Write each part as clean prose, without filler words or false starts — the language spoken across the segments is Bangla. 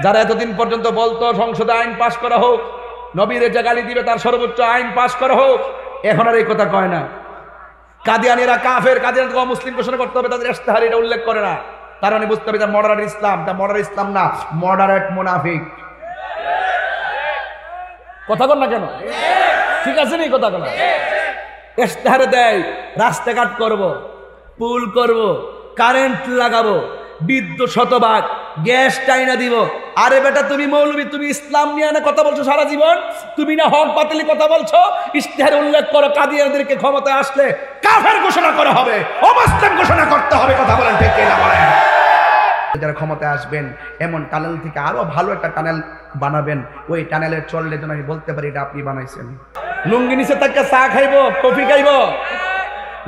যারা এতদিন পর্যন্ত বলতো সংসদে আইন পাশ করা হোক, নবীর যে গালি দিবে তার সর্বোচ্চ আইন পাশ করা হোক, এখন আর এই কথা কয় না। কাদিয়ানীরা কাফের, কাদিয়ানীকে মুসলিম ঘোষণা করতে হবে, তাদের ইশতেহারে এটা উল্লেখ করে না। তার মানে বুঝতে হবে এটা মডারেট ইসলাম, তা মডারেট ইসলাম না, মডারেট মুনাফিক। কথা বল না কেন? ঠিক আছে নি কথা বলা? ইশতেহারে দেয় রাস্তাঘাট করব, পুল করব, কারেন্ট লাগাবো, বিদ্যুৎ শতভাগ, গ্যাস টাইনা দিব। আরে বেটা তুমি মৌলবী, তুমি ইসলাম নিয়ে না কথা বলছো সারা জীবন, তুমি না হক বাতিলি কথা বলছো। ইশতেহারে উল্লেখ করো কাদিয়ানীদেরকে ক্ষমতায় আসলে কাফের ঘোষণা করা হবে, অমুসলিম ঘোষণা করতে হবে। কথা বলেন ঠিক কিনা বলেন? যারা ক্ষমতায় আসবেন এমন টানেল থেকে আরো ভালো একটা টানেল বানাবেন, ওই টানেলের চললে যেন আমি বলতে পারি এটা আপনি বানাইছেন। লুঙ্গি নিচে তাকে চা খাইবো, কফি খাইবো,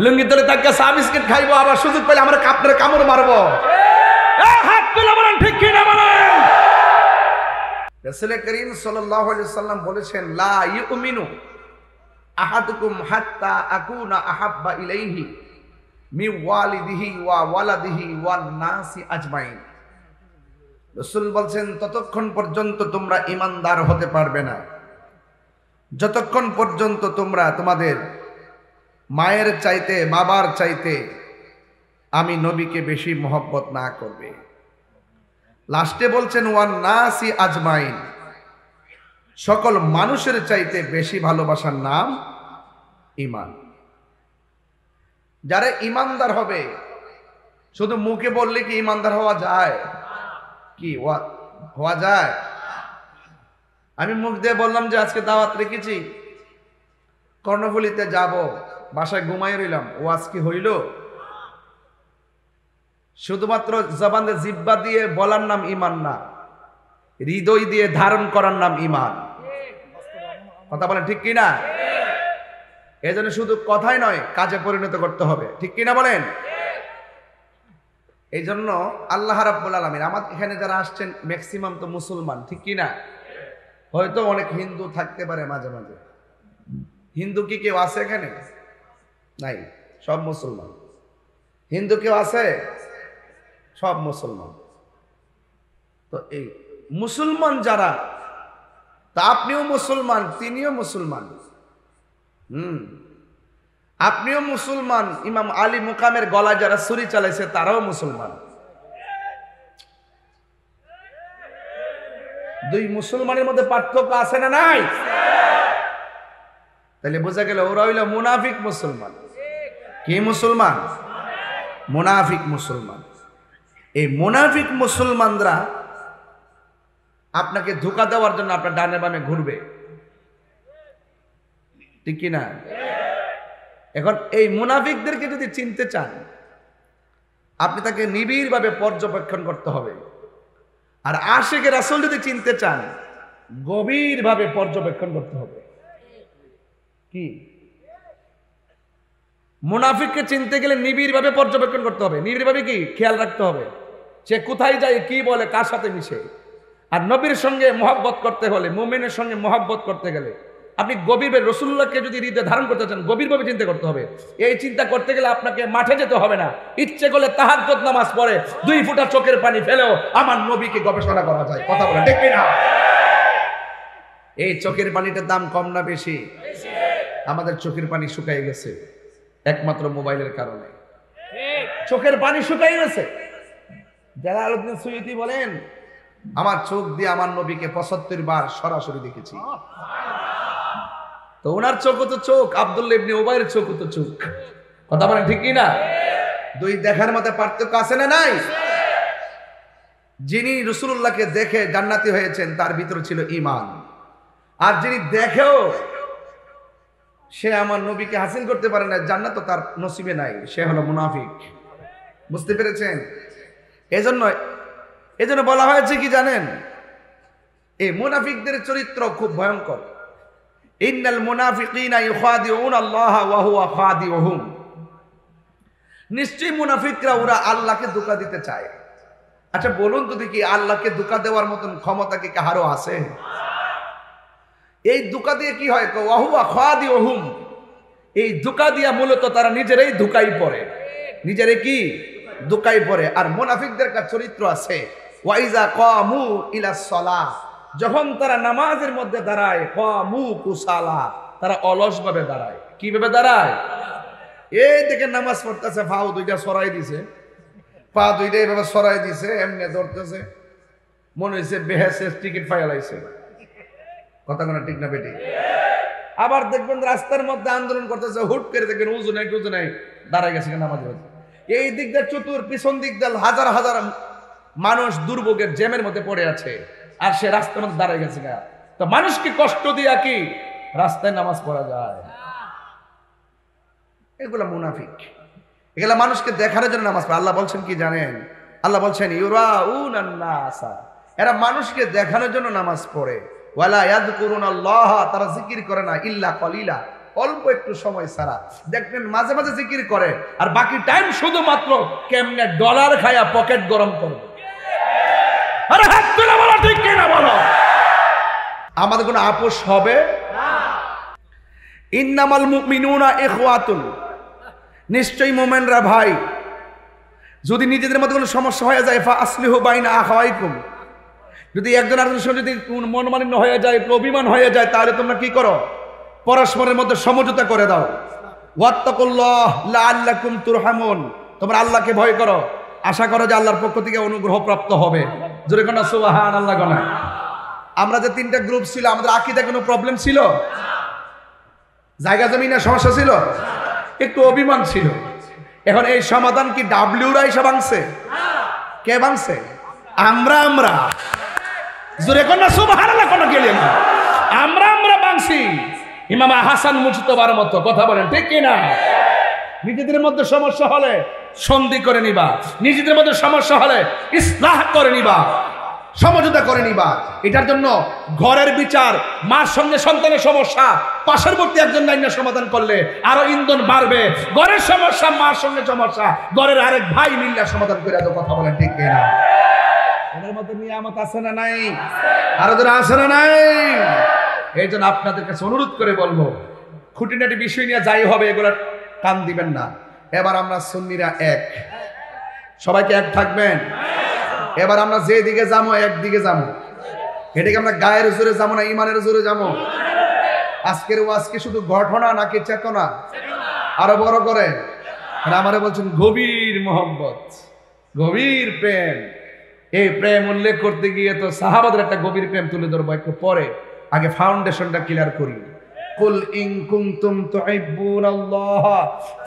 লুঙ্গি তলে তাকে চা বিস্কিট খাইবো, আবার সুযোগ পেলে আমরা কাপড়ে কামড় মারবো। হাত তুলে বলেন ঠিক কিনা বলেন? রাসূল করিম সাল্লাল্লাহু আলাইহি ওয়াসাল্লাম বলেছেন, লা ইউমিনু আহাদুকুম হাত্তা আকুনা আহাব্বা ইলাইহি মি ওয়ালিদিহি ওয়া ওয়ালাদিহি ওয়ান নাসি আজমাইন। রাসূল বলেন ততক্ষণ পর্যন্ত তোমরা ঈমানদার হতে পারবে না যতক্ষণ পর্যন্ত তোমরা তোমাদের মায়ের চাইতে, বাবার চাইতে আমি নবীকে বেশি মহব্বত না করবে। লাস্টে বলছেন ওয়ান নাসি আজমাইন, সকল মানুষের চাইতে বেশি ভালোবাসার নাম ঈমান। যারা ঈমানদার হবে, শুধু মুখে বললে কি ঈমানদার হওয়া যায়? কি হওয়া যায়? আমি মুখ দিয়ে বললাম যে আজকে দাওয়াত রেখেছি, কর্ণফুলীতে যাব, বাসায় ঘুমাই রইলাম, ওয়াজ কি হইল? শুধুমাত্র জবান দিয়ে, জিহ্বা দিয়ে বলার নাম ঈমান না, হৃদয় দিয়ে ধারণ করার নাম ঈমান। কথা বলেন ঠিক কিনা? এই জন্য শুধু কথাই নয়, কাজে পরিণত করতে হবে। ঠিক কিনা বলেন? এই জন্য আল্লাহ রাব্বুল আলামিন, আমাদের এখানে যারা আসছেন ম্যাক্সিমাম তো মুসলমান, ঠিক কিনা? হয়তো অনেক হিন্দু থাকতে পারে মাঝে মাঝে। হিন্দু কি কেউ আছে এখানে? নাই, সব মুসলমান। হিন্দু কেউ আছে? সব মুসলমান। তো এই মুসলমান যারা, তা আপনিও মুসলমান, তিনিও মুসলমান, আপনিও মুসলমান। ইমাম আলী মুকামের গলায় যারা ছুরি চালাইছে তারাও মুসলমান। দুই মুসলমানের মধ্যে পার্থক্য আছে না নাই? তাহলে বোঝা গেল ওরা হইল মুনাফিক মুসলমান। কি মুসলমান? মুনাফিক মুসলমান। এই মুনাফিক মুসলমানরা আপনাকে ধোঁকা দেওয়ার জন্য আপনার ডানে বামে ঘুরবে, ঠিক কিনা? এখন এই মুনাফিকদেরকে যদি চিনতে চান, আপনি তাকে নিবিড়ভাবে পর্যবেক্ষণ করতে হবে। আর আশিকে রাসূল যদি চিনতে চান, গভীরভাবে পর্যবেক্ষণ করতে হবে। কি? মুনাফিককে চিনতে গেলে নিবিড়ভাবে পর্যবেক্ষণ করতে হবে। নিবিড়ভাবে কি খেয়াল রাখতে হবে, সে কোথায় যায়, কি বলে, কার সাথে মিশে। আর নবীর সঙ্গে মহব্বত করতে হলে, মুমিনের সঙ্গে মহব্বত করতে গেলে আপনি গভীরভাবে রাসূলুল্লাহকে যদি হৃদয়ে ধারণ করতে চান, গভীরভাবে চিন্তা করতে হবে। এই চিন্তা করতে গেলে আপনাকে মাঠে যেতে হবে না, ইচ্ছে করলে তাহাজ্জুদ নামাজ পড়ে 2 ফোঁটা চোখের পানি ফেলেও আমার নবীকে গবেষণা করা যায়। কথা বলেন ঠিক কিনা? এই চোখের পানিটার দাম কম না বেশি? আমাদের চোখের পানি শুকিয়ে গেছে একমাত্র মোবাইলের কারণে। চোখের পানি শুকিয়ে গেছে। জালালউদ্দিন সুয়ুতী বলেন, আমার চোখ দিয়ে আমার নবীকে 75 বার সরাসরি দেখেছি। তো ওনার চোখও তো চোখ, আব্দুল্লাহ ইবনে উবাইয়ের চোখও তো চোখ। কথা বলেন ঠিক কিনা? দুই দেখার মধ্যে পার্থক্য আছে না নাই? যিনি রাসূলুল্লাহকে দেখে জান্নাতি হয়েছেন তার ভিতরে ছিল ঈমান, আর যিনি দেখেও সে আমার নবীকে হাসিল করতে পারে না, জান্নাত তার নসিবে নাই, সে হলো মুনাফিক। বুঝতে পেরেছেন? এজন্য বলা হয়েছে কি জানেন, এই মুনাফিকদের চরিত্র খুব ভয়ঙ্কর। ইন্নাল মুনাফিকিনা ইউখাদিউনা আল্লাহ ওয়া হুয়া খাদিউহুম। নিশ্চয়ই মুনাফিকরা ওরা আল্লাহকে ধোঁকা দিতে চায়। আচ্ছা বলুন তো দেখি, আল্লাহকে ধোঁকা দেওয়ার মতন ক্ষমতা কি কারো আছে? এই ধোঁকা দিয়ে কি হয়? ওয়া হুয়া খাদিউহুম। এই ধোঁকা দিয়া মূলত তারা নিজেরাই ধোঁকায় পড়ে, নিজেরাই কি ধোঁকায় পড়ে। আর মুনাফিকদের একটা চরিত্র আছে, ওয়াইজা কামু ইলাস সালাহ, যখন তারা নামাজের মধ্যে দাঁড়ায়, কামু কুসালা, তারা অলসভাবে দাঁড়ায়। কিভাবে দাঁড়ায়? এই দেখে নামাজ পড়তেছে, পাও দুইটা সরাই দিছে, পা দুইটা এভাবে সরাই দিছে, এমনি ধরতেছে, মনে হয়েছে বেহেসে টিকিট ফাইলাইছে। কথা কোনো ঠিক না বেটি? আবার দেখবেন রাস্তার মধ্যে আন্দোলন করতেছে, হুট করে দেখবেন উজু নাই টুজু নাই, দাঁড়ায় গেছে নামাজ পড়তে। এই দিক দিয়ে চতুর, পিছন দিক দিয়ে হাজার হাজার মানুষ দুর্ভোগের জ্যামের মধ্যে পড়ে আছে, আর সে রাস্তার মধ্যে দাঁড়ায় গেছে। তো মানুষকে কষ্ট দিয়া কি রাস্তায় নামাজ পড়া যায়? এগুলা মুনাফিক, এগুলা মানুষকে দেখানোর জন্য নামাজ পড়ে। আল্লাহ বলছেন কি জানেন? আল্লাহ বলছেন ইউরাউনান নাসা, এরা মানুষকে দেখানোর জন্য নামাজ পড়ে। ওয়ালা ইয়াযকুরুনাল্লাহ, তারা জিকির করে না ইল্লা কলিলা, অল্প একটু সময় ছাড়া। দেখবেন মাঝে মাঝে জিকির করে, আর বাকি টাইম শুধুমাত্র কেমনে ডলার খায়া পকেট গরম করবে। আরে হাত তুলে বলো ঠিক কিনা বলো। আমাদের কোনো আপোষ হবে না। ইন্নামাল মুমিনুনা ইখওয়াতুন, নিশ্চয়ই মুমিনরা ভাই। যদি নিজেদের মধ্যে কোনো সমস্যা হয়ে যায়, ফা আসলিহু বাইনা আখাওয়াইকুম, যদি একজন আরেকজনের সঙ্গে যদি মনোমালিন্য হয়ে যায়, অভিমান হয়ে যায়, তাহলে তোমরা কি করো? পরস্পরের মধ্যে সমঝোতা করে দাও। ওয়াত্তাকুল্লাহ লাআল্লাকুম তুরহামুন, তোমরা আল্লাহকে ভয় করো, আশা করো যে আল্লাহর পক্ষ থেকে অনুগ্রহ প্রাপ্ত হবে। জোরে কোনা সুবহানাল্লাহ কোনা। আমরা যে তিনটা গ্রুপ ছিল, আমাদের আকীদায় কোনো প্রবলেম ছিল? জায়গা জমিনের সমস্যা ছিল? একটু অভিমান ছিল। এখন এই সমাধান কি ডাব্লিউরা এসে ভাঙছে? কে ভাঙছে? আমরা। জোরে কোনা সুবহানাল্লাহ কোনা গেলে না, আমরা ভাঙছি। ইমাম হাসান মুজতবার মতো, কথা বলেন ঠিক কিনা? নিজেদের মধ্যে সমস্যা হলে সন্ধি করে নিবা, নিজেদের মধ্যে সমস্যা হলে ইসলাহ করে নিবা, সমঝোতা করে নিবা। এটার জন্য ঘরের বিচার, মার সঙ্গে সন্তানের সমস্যা পার্শ্ববর্তী একজন নাইনা সমাধান করলে আরো ইন্ধন বাড়বে। ঘরের সমস্যা, মার সঙ্গে সমস্যা, ঘরের আরেক ভাই মিল্লা সমাধান করে দাও। কথা বলেন ঠিক কিনা? এর মধ্যে নিয়ামত আছে না নাই? আরো যারা আছে না নাই? এই জন্য আপনাদের কাছে অনুরোধ করে বলবো, খুঁটিনাটি বিষয় নিয়ে যাই হবে, এগুলো কান দিবেন না। এবার আমরা সুন্নিরা এক, সবাইকে এক থাকবেন। এবার আমরা যে দিকে যাবো, একদিকে যাবো। এটাকে আমরা গায়ের জোরে যাবো না ইমানের জোরে যাবো? আজকের ওয়াজকে শুধু ঘটনা নাকি চেতনা? আরো বড় করে আমারে বলছেন গভীর মোহব্বত, গভীর প্রেম। এই প্রেম উল্লেখ করতে গিয়ে তো সাহাবাদের একটা গভীর প্রেম তুলে ধরবো একটু পরে। আগে ফাউন্ডেশনটা ক্লিয়ার করি। কুল ইন কুনতুম তুহিব্বুনাল্লাহ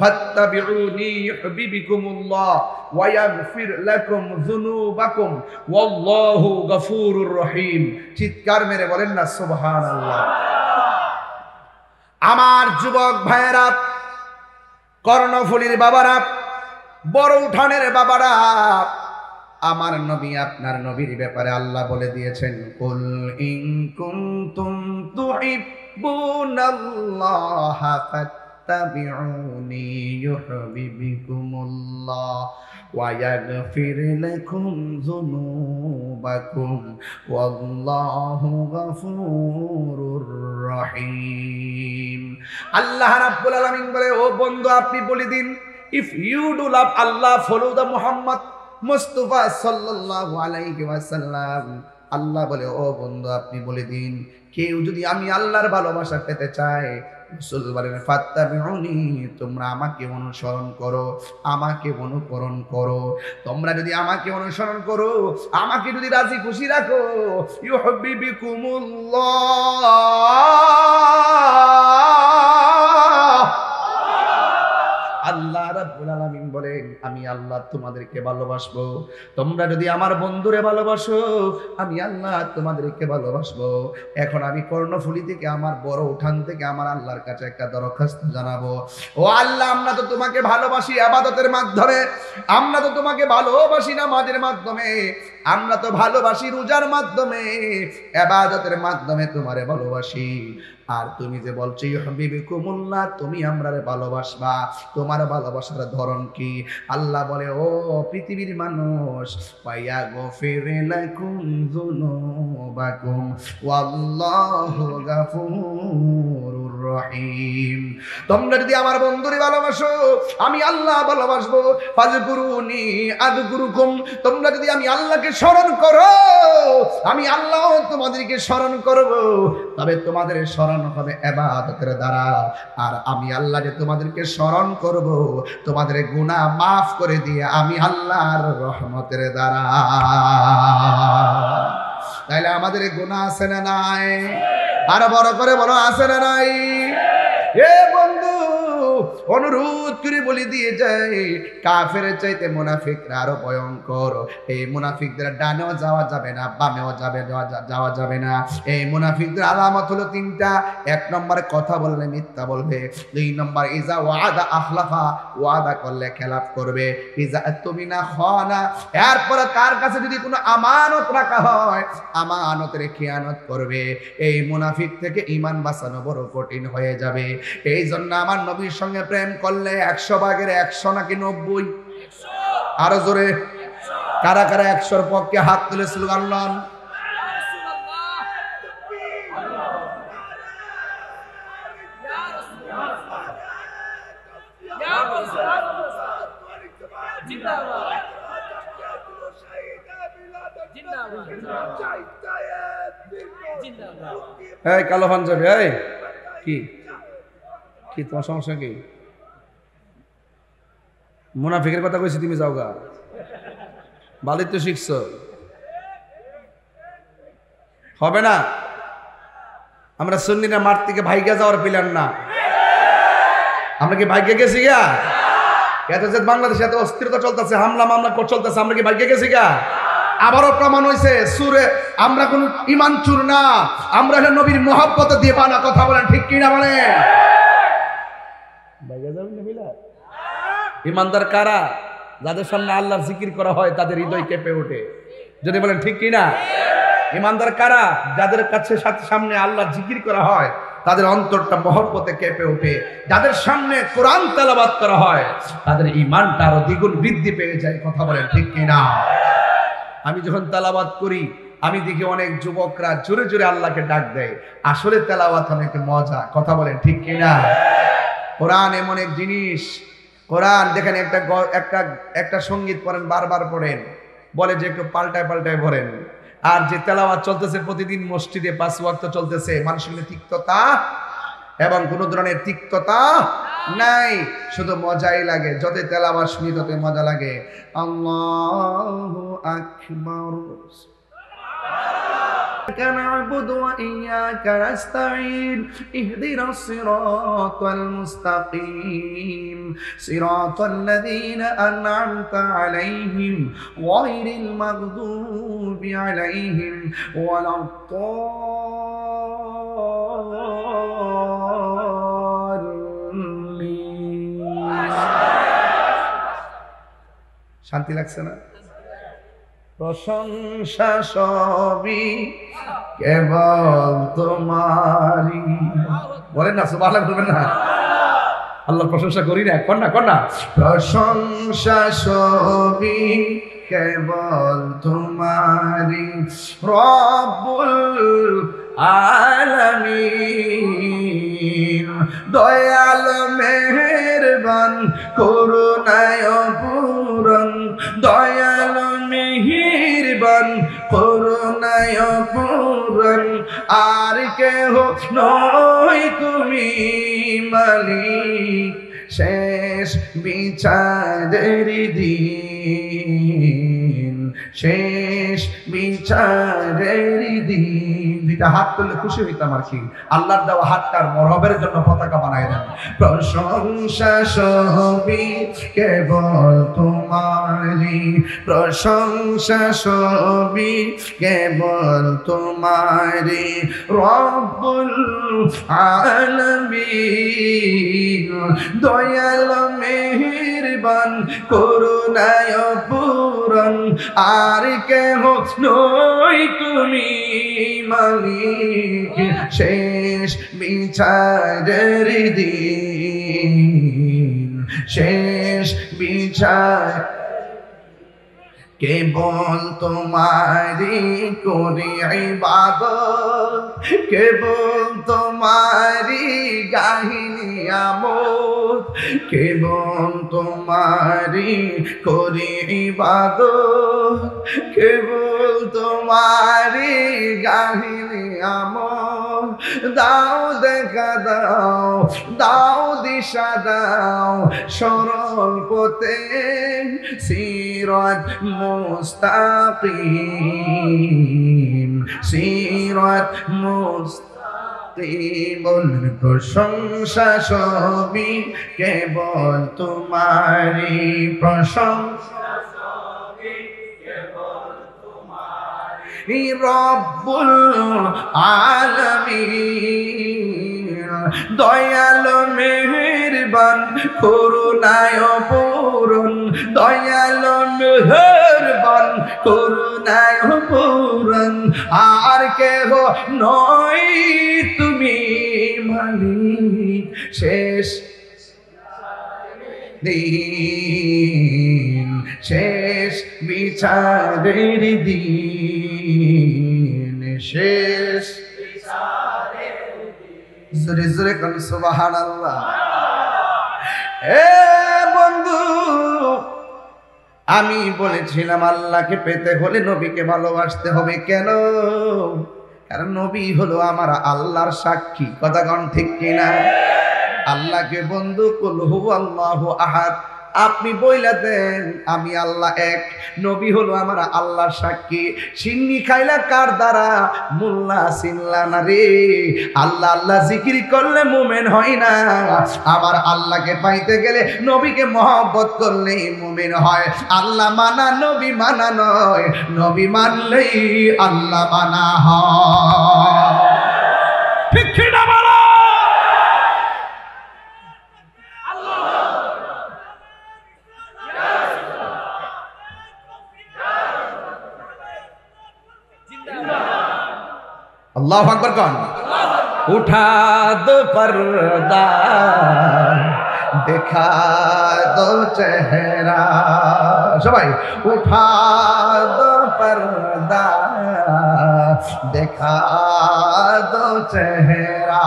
ফাত্তাবিউনি ইউহিব্বুকুমুল্লাহ ওয়া ইয়াগফির লাকুম যুনুবাকুম ওয়াল্লাহু গফুরুর রহিম। চিৎকার মেরে বলেন না সুবহানাল্লাহ। আমার যুবক ভাইয়েরা, কর্ণফুলীর বাবারা, বড় উঠানের বাবারা, আমার নবী আপনার নবীর ব্যাপারে আল্লাহ বলে দিয়েছেন, কুল ইন কুনতুম তুহিব্বুনাল্লাহ ফাত্তাবিউনি ইউহিব্বুকুমুল্লাহ ওয়া ইয়াগফির লাকুম যুনুবাকুম ওয়াল্লাহু গফুরুর রহিম। আল্লাহ রাব্বুল আলামিন বলে, ও বন্ধু আপনি বলে দিন, if you do love Allah, follow the Muhammad Mustafa সাল্লাল্লাহু আলাইহি ওয়াসাল্লাম। আল্লাহ বলে, ও বন্ধু আপনি বলে দিন, কেউ যদি আমি আল্লাহর ভালোবাসা পেতে চায়, রাসূল বলেন ফাত্তাবিউনি, তোমরা আমাকে অনুসরণ করো, আমাকে অনুকরণ করো। তোমরা যদি আমাকে অনুসরণ করো, আমাকে যদি রাজি খুশি রাখো, ইউহিব্বুকুমুল্লাহ। আল্লাহ রাব্বুল আলামিন বলেন, আমি আল্লাহ তোমাদেরকে ভালোবাসবো। তোমরা যদি আমার বন্ধুরে ভালোবাসো, আমি আল্লাহ তোমাদেরকে ভালোবাসবো। এখন আমি কর্ণফুলী থেকে, আমার বড় উঠান থেকে আমার আল্লাহর কাছে একটা দরখাস্ত জানাবো। ও আল্লাহ, আমরা তো তোমাকে ভালোবাসি ইবাদতের মাধ্যমে, আমরা তো তোমাকে ভালোবাসি নামাজের মাধ্যমে, আমরা তো ভালোবাসি রোজার মাধ্যমে, ইবাদতের মাধ্যমে তোমারে ভালোবাসি। আর তুমি যে বলছো ইউহিব্বুকুমুল্লাহ, তুমি আমরারে ভালোবাসবা, তোমার ভালোবাসার ধরন কি? আল্লাহ বলে, ও পৃথিবীর মানুষ, ওয়া ইয়াগফির লাকুম যুনুবাকুম যুনুবাকুম ওয়াল্লাহু গাফুরুর রহিম। তোমরা যদি আমার বন্ধুরে ভালোবাসো, আমি আল্লাহ ভালোবাসবো। ফাজকুরুনি আযকুরুকুম, তোমরা যদি আমি আল্লাহকে স্মরণ করো, আমি আল্লাহ তোমাদেরকে স্মরণ করব। তবে তোমাদের স্মরণ হবে ইবাদতের দ্বারা, আর আমি আল্লাহ যে তোমাদেরকে স্মরণ করব, তোমাদের গুনাহ মাফ করে দিয়ে আমি আল্লাহর রহমতের দ্বারা। তাইলে আমাদের গুনাহ আছে না নাই? আর বড় করে বলো, আছে না নাই? এ বন্ধু, অনুরোধ করে বলে দিয়ে যায়, কাফের চাইতে মুনাফিকরা আরো ভয়ঙ্কর। এই মুনাফিকদের ডানেও যাওয়া যাবে না, বামেও যাওয়া যাবে না। এই মুনাফিকদের আলামত হলো তিনটা। এক নম্বরে কথা বললে মিথ্যা বলবে। দুই নম্বর ইজা ওয়াদা আখলাফা, ওয়াদা করলে খেলাফ করবে। ইজা তুমিনা খানা, এরপরে তার কাছে যদি কোনো আমানত রাখা হয়, আমানতের খেয়ানত করবে। এই মুনাফিক থেকে ঈমান বাঁচানো বড় কঠিন হয়ে যাবে। এই জন্য আমার নবীর সঙ্গে প্রেম করলে 100 ভাগের 100 নাকি 90? আরো জোরে কারা কারা 100-র পক্ষে হাত তুলে স্লোগান লন। এই কালো পাঞ্জাবি, এই কি কি তোমার সমস্যা কি? মুনাফিকের কথা কইছি, তুমি যাও গা, ভালোই তো শিখছো। হবে না? আমরা সুন্নিরা মাঠ থেকে ভাইগা যাওয়ার প্ল্যান না। আমরা কি ভাইগে গেছি গা? এত যে বাংলাদেশে এত অস্থিরতা চলতেছে, হামলা মামলা চলতেছে, আমরা কি ভাইগে গেছি গা? আবারও প্রমাণ হয়েছে সুরে আমরা কোন ঈমান চুর না, আমরা নবীর মহব্বত দিয়ে বানা। কথা বলেন ঠিক কিনা বলেন? ইমানদার কারা? যাদের সামনে আল্লাহর জিকির করা হয় তাদের হৃদয় কেঁপে ওঠে। যদি বলেন ঠিক কিনা? ইমানদার কারা? যাদের কাছে সামনে আল্লাহর জিকির করা হয় তাদের অন্তরটা মহব্বতে কেঁপে ওঠে। যাদের সামনে কোরআন তেলাওয়াত করা হয় তাদের ঈমানটা আরো দ্বিগুণ বৃদ্ধি পেয়ে যায়। কথা বলেন ঠিক কিনা? আমি যখন তেলাওয়াত করি আমি দেখি অনেক যুবকরা জোরে জোরে আল্লাহকে ডাক দেয়। আসলে তেলাওয়াত অনেক মজা। কথা বলেন ঠিক কিনা? কোরআন এমন এক জিনিস, কোরআন দেখেন একটা সঙ্গীত পড়েন, বারবার পড়েন, বলে যে একটু পাল্টায় পাল্টায় পড়েন। আর যে তেলাওয়াত চলতেছে প্রতিদিন মসজিদে 5 ওয়াক্ত চলতেছে, মানুষের মধ্যে তিক্ততা এবং কোন ধরনের তিক্ততা নাই, শুধু মজাই লাগে। যত তেলাওয়াত শুনি তত মজা লাগে। আল্লাহু আকবার। نعبد وإياك نستعين اهدنا الصراط المستقيم صراط الذين أنعمت عليهم غير المغضوب عليهم ولا الضالين। শান্তি লাগছে না? প্রশংসা সবই কেবল তোমারই। বলেন না, সুবহানাল্লাহ বলবেন না? আল্লাহর প্রশংসা করি না, কর না। প্রশংসা সবই কেবল তোমারই, রব্বুল আলামিন। দয়াল মেহেরবান করুণায় পূরণ, দয়াল মেহেরবান করুণায় পূরণ। আর কেহ নয় তুমি মালিক, শেষ বিচারের দিন, শেষ বিচারের দিন। দুইটা হাত তুললে খুশি হইতাম আর কি। আল্লাহর দেওয়া হাতটার মরহবের জন্য পতাকা বানায় দেন। প্রশংসা সবই কেবল তোমারই, প্রশংসা সবই কেবল তোমারই, রব্বুল আলামিন। দয়াল মেহেরবান করুণায় পূরণ। আর কেহ নয় তুমি মালিক, শেষ বিচারের দিন, শেষ বিচার। কেবল তোমারি করি ইবাদত, কেবল তোমারি গাহিনী আমোদ, কেবল তোমারি করি ইবাদত, কেবল তোমারি গাহিনী আমোদ। দাও দেখা দাও, দাও দিশা দাও, সরল পথে সিরাত মুস্তাকিম, সিরাত মুস্তাকিম। প্রশংসা সবই কেবল তোমারি, প্রশংসা রব্বুল আলামিন, দয়ালু মেহেরবান করুণায় পূরণ, দয়ালু মেহেরবান করুণায় পূরণ। আর কেহ নয় তুমি মালিক শেষ দিন, শেষ বিচারের দিন, শেষ জোরে জোরে কোন সুবহানাল্লাহ। এ বন্ধু, আমি বলেছিলাম আল্লাহকে পেতে হলে নবীকে ভালোবাসতে হবে। কেন? কারণ নবী হলো আমার আল্লাহর সাক্ষী। কথা কোন ঠিক কিনা? আল্লাহকে বন্ধু কুল হুয়াল্লাহু আহাদ, আপনি বইলা দেন আমি আল্লাহ এক। নবী হলো আমার আল্লাহর সাক্ষী। সিন্নি খাইলা কার দ্বারা? মোল্লা চিনলা না রে। আল্লাহ আল্লাহ জিকির করলে মুমিন হয় না। আবার আল্লাহকে পাইতে গেলে নবীকে মহব্বত করলেই মুমিন হয়। আল্লাহ মানা নবী মানা নয়, নবী মানলেই আল্লাহ মানা হয়। ঠিক কি না বলো? अल्लाहु अकबर कौन? उठा दो पर्दा, दिखा दो चेहरा। सबाई उठा दो पर्दा, दिखा दो चेहरा।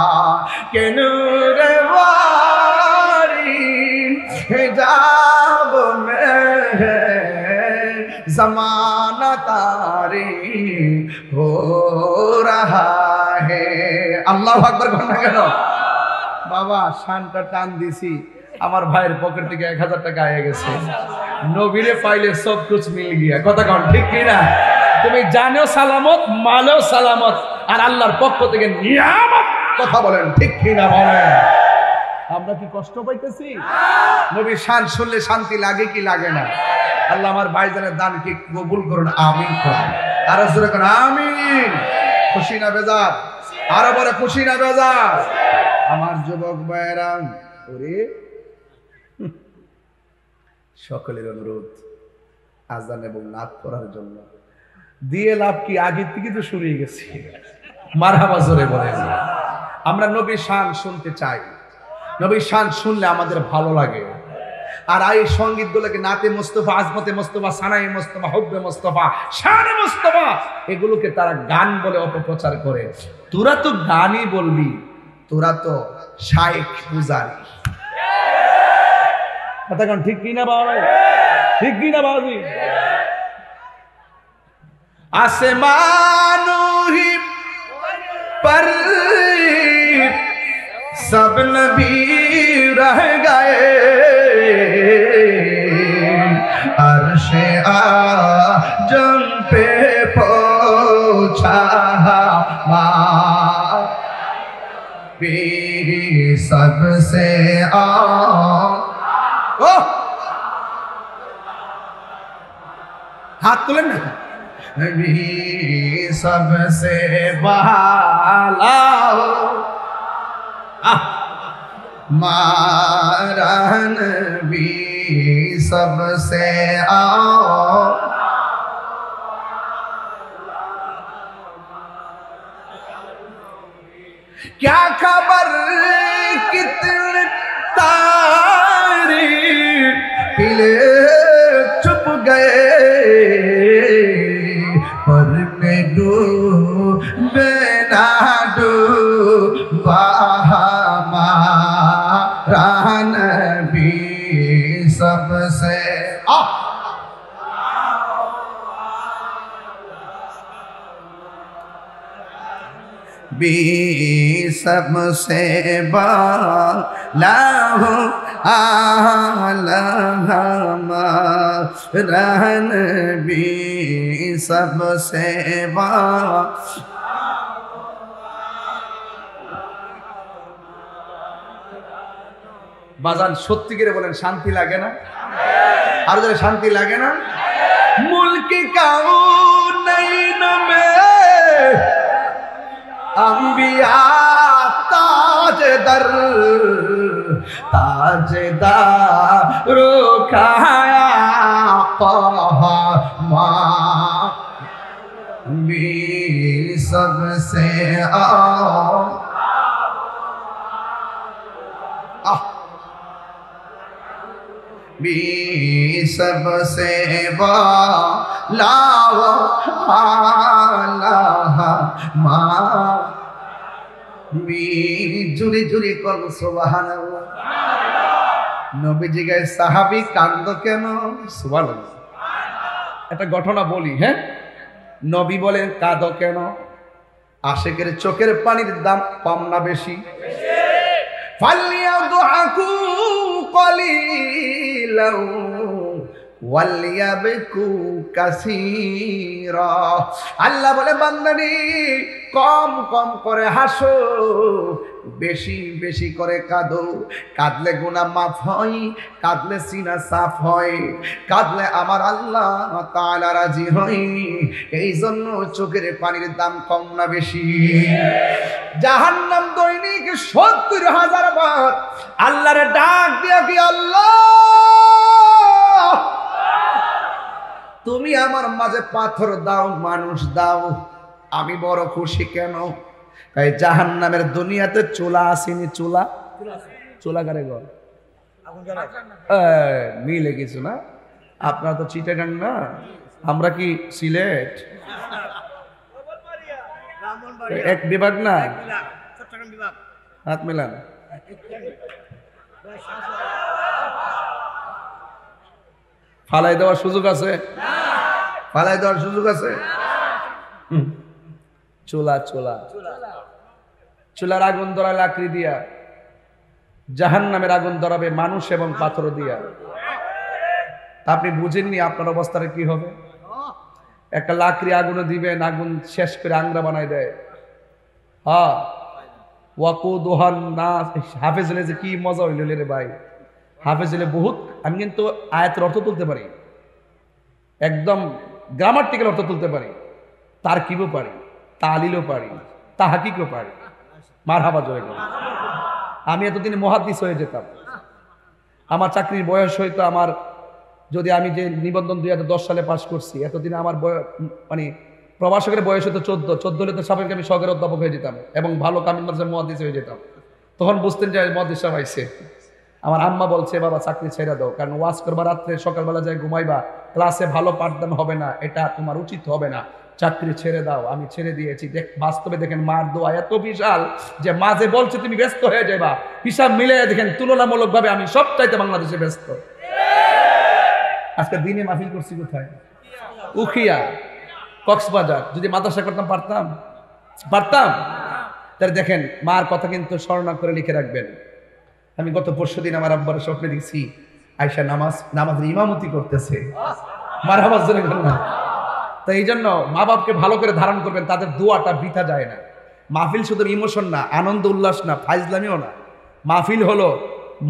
के नूर वारी हिजाब में ज़माना तारी हो रहा है। আল্লাহু আকবার বলনা কেন? বাবা শানটা টান দিছি, আমার ভাইয়ের পকেট থেকে 1000 টাকা আয়ে গেছে। নবীরে পাইলে সব কুছ মিল গিয়া। কথা কোন ঠিক কি না? তুমি জানো সালামত, মালেও সালামত, আর আল্লাহর পক্ষ থেকে নিয়ামত। কথা বলেন ঠিক কি না বলেন? আমরা কি কষ্ট পাইতেছি? নবীর শান শুনলে শান্তি লাগে কি লাগে না? আল্লাহ আমার ভাইজানের দানকে কবুল করুন, আমিন করুন। আরো জোরে করুন আমিন। খুশি না বেজার? আরো বড় খুশি না বেজার? আমার যুবক ভাইরা, ওরে সকলের অনুরোধ আজান এবং নাত করার জন্য। দিয়ে লাভ কি? আগে থেকে তো শুরু হয়ে গেছে। মারহাবা জোরে বলেন। আমরা নবীর শান শুনতে চাই। নবীর শান শুনলে আমাদের ভালো লাগে। আর এই সঙ্গীত গুলোকে নাতে মুস্তফা, আজমতে মুস্তফা, সানায়ে মুস্তফা, হুব্বে মুস্তফা, শানে মুস্তফা, এগুলোকে তারা গান বলে অপপ্রচার করে। তোরা তো গানই বলবি, তোরা তো শায়েখ পূজারি। কথা কোন ঠিক কি না বাবা? ঠিক কি না বাবাজি? आसमानों ही पर सब नबी रह गए, अर्शे आजम पे पहुंचा भी सबसे हाथ तुलें ना, भी सबसे बहाला मारन भी सबसे आओ। क्या खबर कितने तारे खिले चुप गए, बेना डूबा हमारा नबी सबसे भी सबसे बाला हो रहन भी सबसे বাজান সত্যি করে বলেন শান্তি লাগে না? আর যদি শান্তি লাগে না, মুলকি কাউন নেই নমে अंबिया ताजदर ताजदारो खाया पहमा भी सबसे भी सबसे लाओ জুড়ে জুড়ে কল সুবহানাল্লাহ। নবীজি গায়ে সাহাবী কান্দ কেন? সুবহানাল্লাহ। একটা ঘটনা বলি, হ্যাঁ, নবী বলেন কাঁদো কেন? আশিকের চোখের পানির দাম কম না বেশি? ফালিয়াদহাকু কলিলাও ওয়ালিয়াবকু কাসীরা। আল্লাহ বলে বান্দানি কম কম করে হাসো, বেশি বেশি করে কাঁদো। কাঁদলে গুনাহ মাফ হয়, কাঁদলে সিনা সাফ হয়, কাঁদলে আমার আল্লাহ তাআলা রাজি হয়। এই জন্য চোখের পানির দাম কম না বেশি? জাহান্নাম দৈনিক ৭০,০০০ বার আল্লাহরে ডাক দিয়া কি, আল্লাহ তুমি আমার মাঝে পাথর দাও, মানুষ দাও, আমি বড় খুশি কেন? তাই জাহান্নামের দুনিয়াতে চুলা আসেনি? চুলা চুলা কারে গল মিলে কিছু না। আপনারা তো চিটাগাং না, আমরা কি সিলেট? এক বিভাগ না, হাত মেলান। ফালাই দেওয়ার সুযোগ আছে? ফালাই দেওয়ার সুযোগ আছে? চুলা চুলা চুলার আগুন ধরা লাকড়ি দিয়া, জাহান্নামের আগুন ধরাবে মানুষ এবং পাথর দিয়া। আপনি বুঝেননি আপনার অবস্থাটা কি হবে? একটা লাকড়ি আগুনে দিবেন, আগুন শেষ করে আংরা বানায় দেয়। হ্যাঁ, ওয়াকুদুহান নাস। হাফেজলে যে কি মজা হইল রে ভাই, হাফেজলে বহুত। আমি কিন্তু আয়াতের অর্থ তুলতে পারি, একদম গ্রামাটিক্যাল অর্থ তুলতে পারি, তারকিবও পারি, তালিলও পারি, তাহাকিকও পারি। মারহাবা জোরে গেল। আমি এতদিন মুহাদ্দিস হয়ে যেতাম। আমার চাকরির বয়স হয়তো আমার, যদি আমি যে নিবন্ধন 2010 সালে পাশ করছি, এতদিন আমার মানে প্রবাসকের বয়স হতো 14 হলে তো সাবেক আমি সহকারী অধ্যাপক হয়ে যেতাম এবং ভালো কামিল মাদ্রাসার মুহাদ্দিস হয়ে যেতাম। তখন বুঝতেন যে মুহাদ্দিস সাহেব আইছে। আমার আম্মা বলছে, বাবা চাকরি ছেড়ে দাও, কারণ ওয়াজ করবা রাত্রে, সকালবেলা যায় ঘুমাইবা, ক্লাসে ভালো পাঠদান হবে না, এটা তোমার উচিত হবে না, চাকরি ছেড়ে দাও। আমি ছেড়ে দিয়েছি। বাস্তবে দেখেন মার দোয়া এত বিশাল যে মা যে বলছে তুমি ব্যস্ত হয়ে যাবা, হিসাব মিলে দেখেন তুলনামূলক ভাবে আমি সব চাইতে বাংলাদেশে ব্যস্ত। আজকে দিনে মাহফিল করছি কোথায়? উখিয়া, কক্সবাজার। যদি মাদ্রাসা করতাম পারতাম? তাহলে দেখেন মার কথা কিন্তু স্মরণ করে লিখে রাখবেন। আমি গত পরশুদিন আমার আব্বার স্বপ্নে দেখছি আয়েশা নামাজের ইমামতি করতেছে। মারহাবা জোরে বলুন না। তো এই জন্য মা বাপকে ভালো করে ধারণ করবেন, তাদের দোয়াটা বৃথা যায় না। মাহফিল শুধু ইমোশন না, আনন্দ উল্লাস না, ফাইজলামিও না। মাহফিল হলো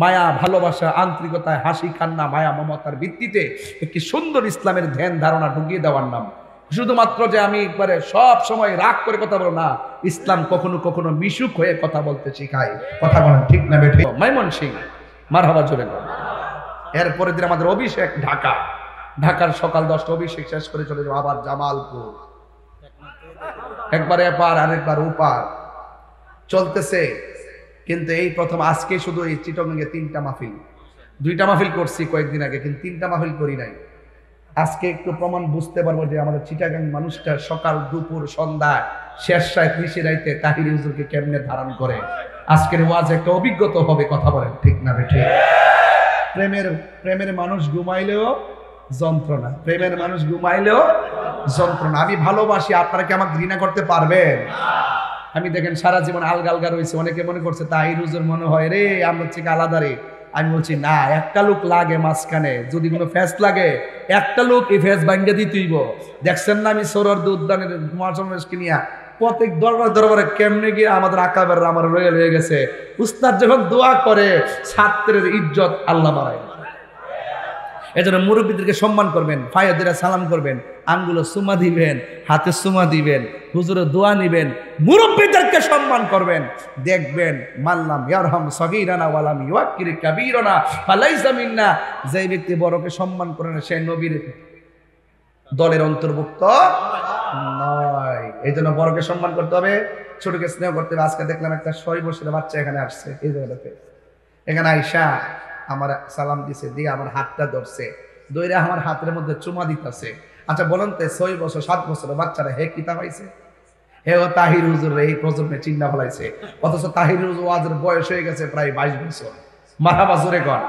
মায়া, ভালোবাসা, আন্তরিকতায়, হাসি কান্না, মায়া মমতার ভিত্তিতে একটি সুন্দর ইসলামের ধ্যান ধারণা ঢুকিয়ে দেওয়ার নাম। শুধুমাত্র যে আমি একবারে সব সময় রাগ করে কথা বলো না, ইসলাম কখনো কখনো মিশুক হয়ে কথা বলতে শিখায়। কথা বলেন ঠিক না বেঠিক? ময়মনসিংহ, মারহাবা জোরে বলেন। এরপরের দিন আমাদের অভিষেক ঢাকা। ঢাকার সকাল 10টা অভিষেক শেষ করে চলে যাবো আবার জামালপুর। একবার এপার আরেকবার ওপার চলতেছে। কিন্তু এই প্রথম আজকে শুধু এই চিটাগংয়ে 3টা মাহফিল, 2টা মাহফিল করছি কয়েকদিন আগে, কিন্তু 3টা মাহফিল করি নাই। আজকে একটু প্রমাণ বুঝতে পারবো যে আমাদের চিটাগাং মানুষটা সকাল দুপুর সন্ধ্যা শেষ রাত নিশি রাইতে তাহিরি হুজুরকে কেমনে ধারণ করে। আজকের ওয়াজ একটা অভিজ্ঞতা হবে, কথা বলেন ঠিক না বেঠিক? প্রেমের মানুষ ঘুমাইলেও যন্ত্রণা, প্রেমের মানুষ ঘুমাইলেও যন্ত্রণা। আমি ভালোবাসি, আপনারা কি আমাকে ঘৃণা করতে পারবেন? আমি দেখেন সারা জীবন আলগা আলগা রয়েছে, অনেকে মনে করছে তাহির হুজুর মনে হয় রে আমরা থেকে আলাদা রে। আমি বলছি না, একটা লোক লাগে মাঝখানে, যদি কোনো ফ্যাস লাগে একটা লোক এই ফ্যাস ভাঙ্গে দিতেইব। দেখছেন না আমি সৌরদ উদ্যানের মহাসমাবেশকে নিয়ে প্রত্যেক দরবারে কেমনে গিয়ে আমাদের আকাবের আমার রয়ে গেছে। উস্তাদ যখন দোয়া করে ছাত্রের ইজ্জত আল্লাহ বাড়ায়। এজন্য মুরব্বীদেরকে সম্মান করবেন, ফায়াদিরা সালাম করবেন, আঙ্গুলে সুমা দিবেন, হাতে সুমা দিবেন, হুজুরে দোয়া নিবেন, মুরব্বীদেরকে সম্মান করবেন। দেখবেন মাল্লাম ইয়ারহাম সগীরানা ওয়ালাম ইউআক্কির কাবীরানা ফালাইসা মিন্না। যে ব্যক্তি বড়কে সম্মান করে না সে নবীর দলের অন্তর্ভুক্ত নয়। এইজন্য বড়কে সম্মান করতে হবে, ছোটকে স্নেহ করতে হবে। আজকে দেখলাম একটা 6 বছরের বাচ্চা এখানে আসছে, এই জায়গাটাতে এখানে আইসা আমার সালাম দিছে, দিয়ে আমার হাতটা ধরছে, দইরা আমার হাতের মধ্যে চুমা দিতেছে। আচ্ছা বলেন তো 6 বছর 7 বছরের বাচ্চারা হে কিতাব পাইছে? হে ও তাহির হুজুর এই প্রজন্মে চিন্তা ফেলাইছে, অথচ তাহির হুজুর ওয়াজের বয়স হয়ে গেছে প্রায় 22 বছর। মারহাবা জোরে কর।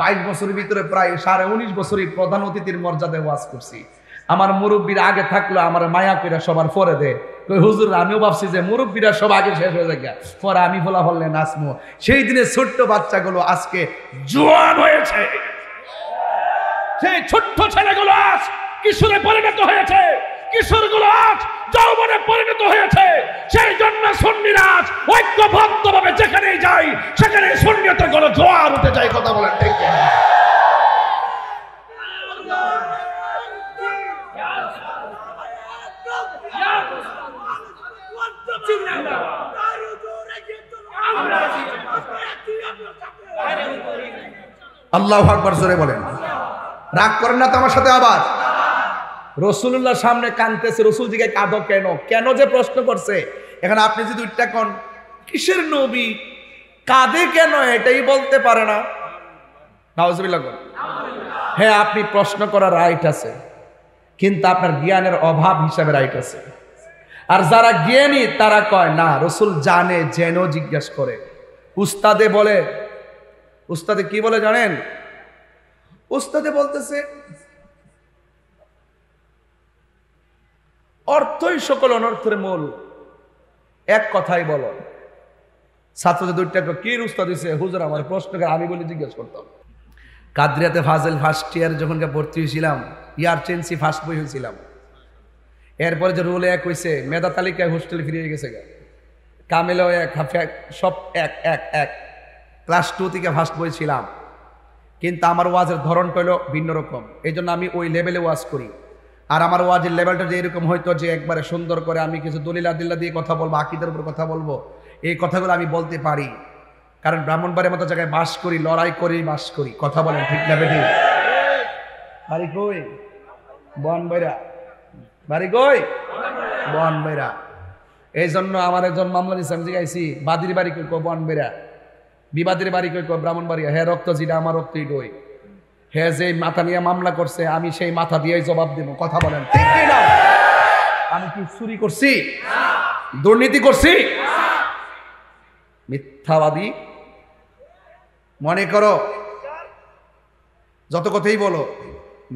22 বছরের ভিতরে প্রায় 19.5 বছরই প্রধান অতিথির মর্যাদায় ওয়াজ করছি। আমার মুরব্বীরা আগে থাকলো আমার মায়া কইরা সবার পরে দে। হুজুর আমিও ভাবছি যে মুরব্বীরা সব আগে শেষ হয়ে যায়, পরে আমি ফোলা ফললে নাচমো। সেই দিনে ছোট্ট বাচ্চাগুলো আজকে জোয়ান হয়েছে, সেই ছোট্ট ছেলেগুলো আজ কিশোরে পরিণত হয়েছে, কিশোরগুলো আজ যৌবনে পরিণত হয়েছে। সেই জন্য সুন্নিরা আজ ঐক্যবদ্ধভাবে যেখানেই যাই সেখানে সুন্নিয়তের কোনো জোয়ার উঠে যায়। কথা বলেন ঠিক না? আল্লাহু আকবার জোরে বলেন। রাগ করেন না তো আমার সাথে। আবার রাসূলুল্লাহ সামনে কাঁদতেছে, রাসূল জিকে কাঁদো কেন? কেন যে প্রশ্ন করছে। এখন আপনি যদি উঠটা কোন কিসের নবী কাঁদে কেন এটাই বলতে পারে না, নাউজুবিল্লাহ কোন। হ্যাঁ আপনি প্রশ্ন করার রাইট আছে, কিন্তু আপনার জ্ঞানের অভাব হিসাবে রাইট আছে। আর যারা জ্ঞানী তারা কয় না রাসূল জানে, যেন জিজ্ঞাসা করে। উস্তাদে বলে, উস্তাদে কি বলে জানেন? উস্তাদে বলতেছে অর্থই সকল অনর্থের মূল, এক কথাই বলো। ছাত্রদের দুইটা কি উস্তাদ দিছে? হুজুর আমার প্রশ্ন আমি বলে জিজ্ঞেস করতাম। কাদরিয়াতে ফাজেল ফার্স্ট ইয়ার যখন ভর্তি হয়েছিলাম, ইয়ারচেন্সি ফার্স্ট বই হয়েছিলাম। এরপরে যে রোল এক হয়েছে, মেধা তালিকায় হোস্টেল ফিরিয়ে গেছে, কামেলেও এক, সব এক এক এক। ক্লাস 2 থেকে ফার্স্ট বই ছিলাম, কিন্তু আমার ওয়াজের ধরনটা হলো ভিন্ন রকম। এই জন্য আমি ওই লেভেলে ওয়াজ করি। আর আমার ওয়াজের লেভেলটা যে এরকম হয়তো যে একবারে সুন্দর করে আমি কিছু দলিল আদিল্লা দিয়ে কথা বলবো, আকীদার উপর কথা বলবো, এই কথাগুলো আমি বলতে পারি। কারণ ব্রাহ্মণবাড়ির মতো জায়গায় বাস করি, লড়াই করি, বাস করি। কথা বলেন ঠিক না বেটি? বাড়ি কই? বনবৈরা। বাড়ি কই? বনবৈরা। এই জন্য আমার একজন মামলা দিচ্ছে, আমি জিজ্ঞাসি বাদির বাড়ি কই? বনবৈরা। বিবাদের বাড়ি কই? ব্রাহ্মণবাড়িয়া। হ্যাঁ রক্ত যেটা আমার রক্তই ডই। হ্যাঁ যে মাথা নিয়ে মামলা করছে আমি সেই মাথা দিয়েই জবাব দেব। কথা বলেন ঠিক না? আমি কি চুরি করছি? দুর্নীতি করছি? মিথ্যাবাদী মনে করো, যত কথাই বলো,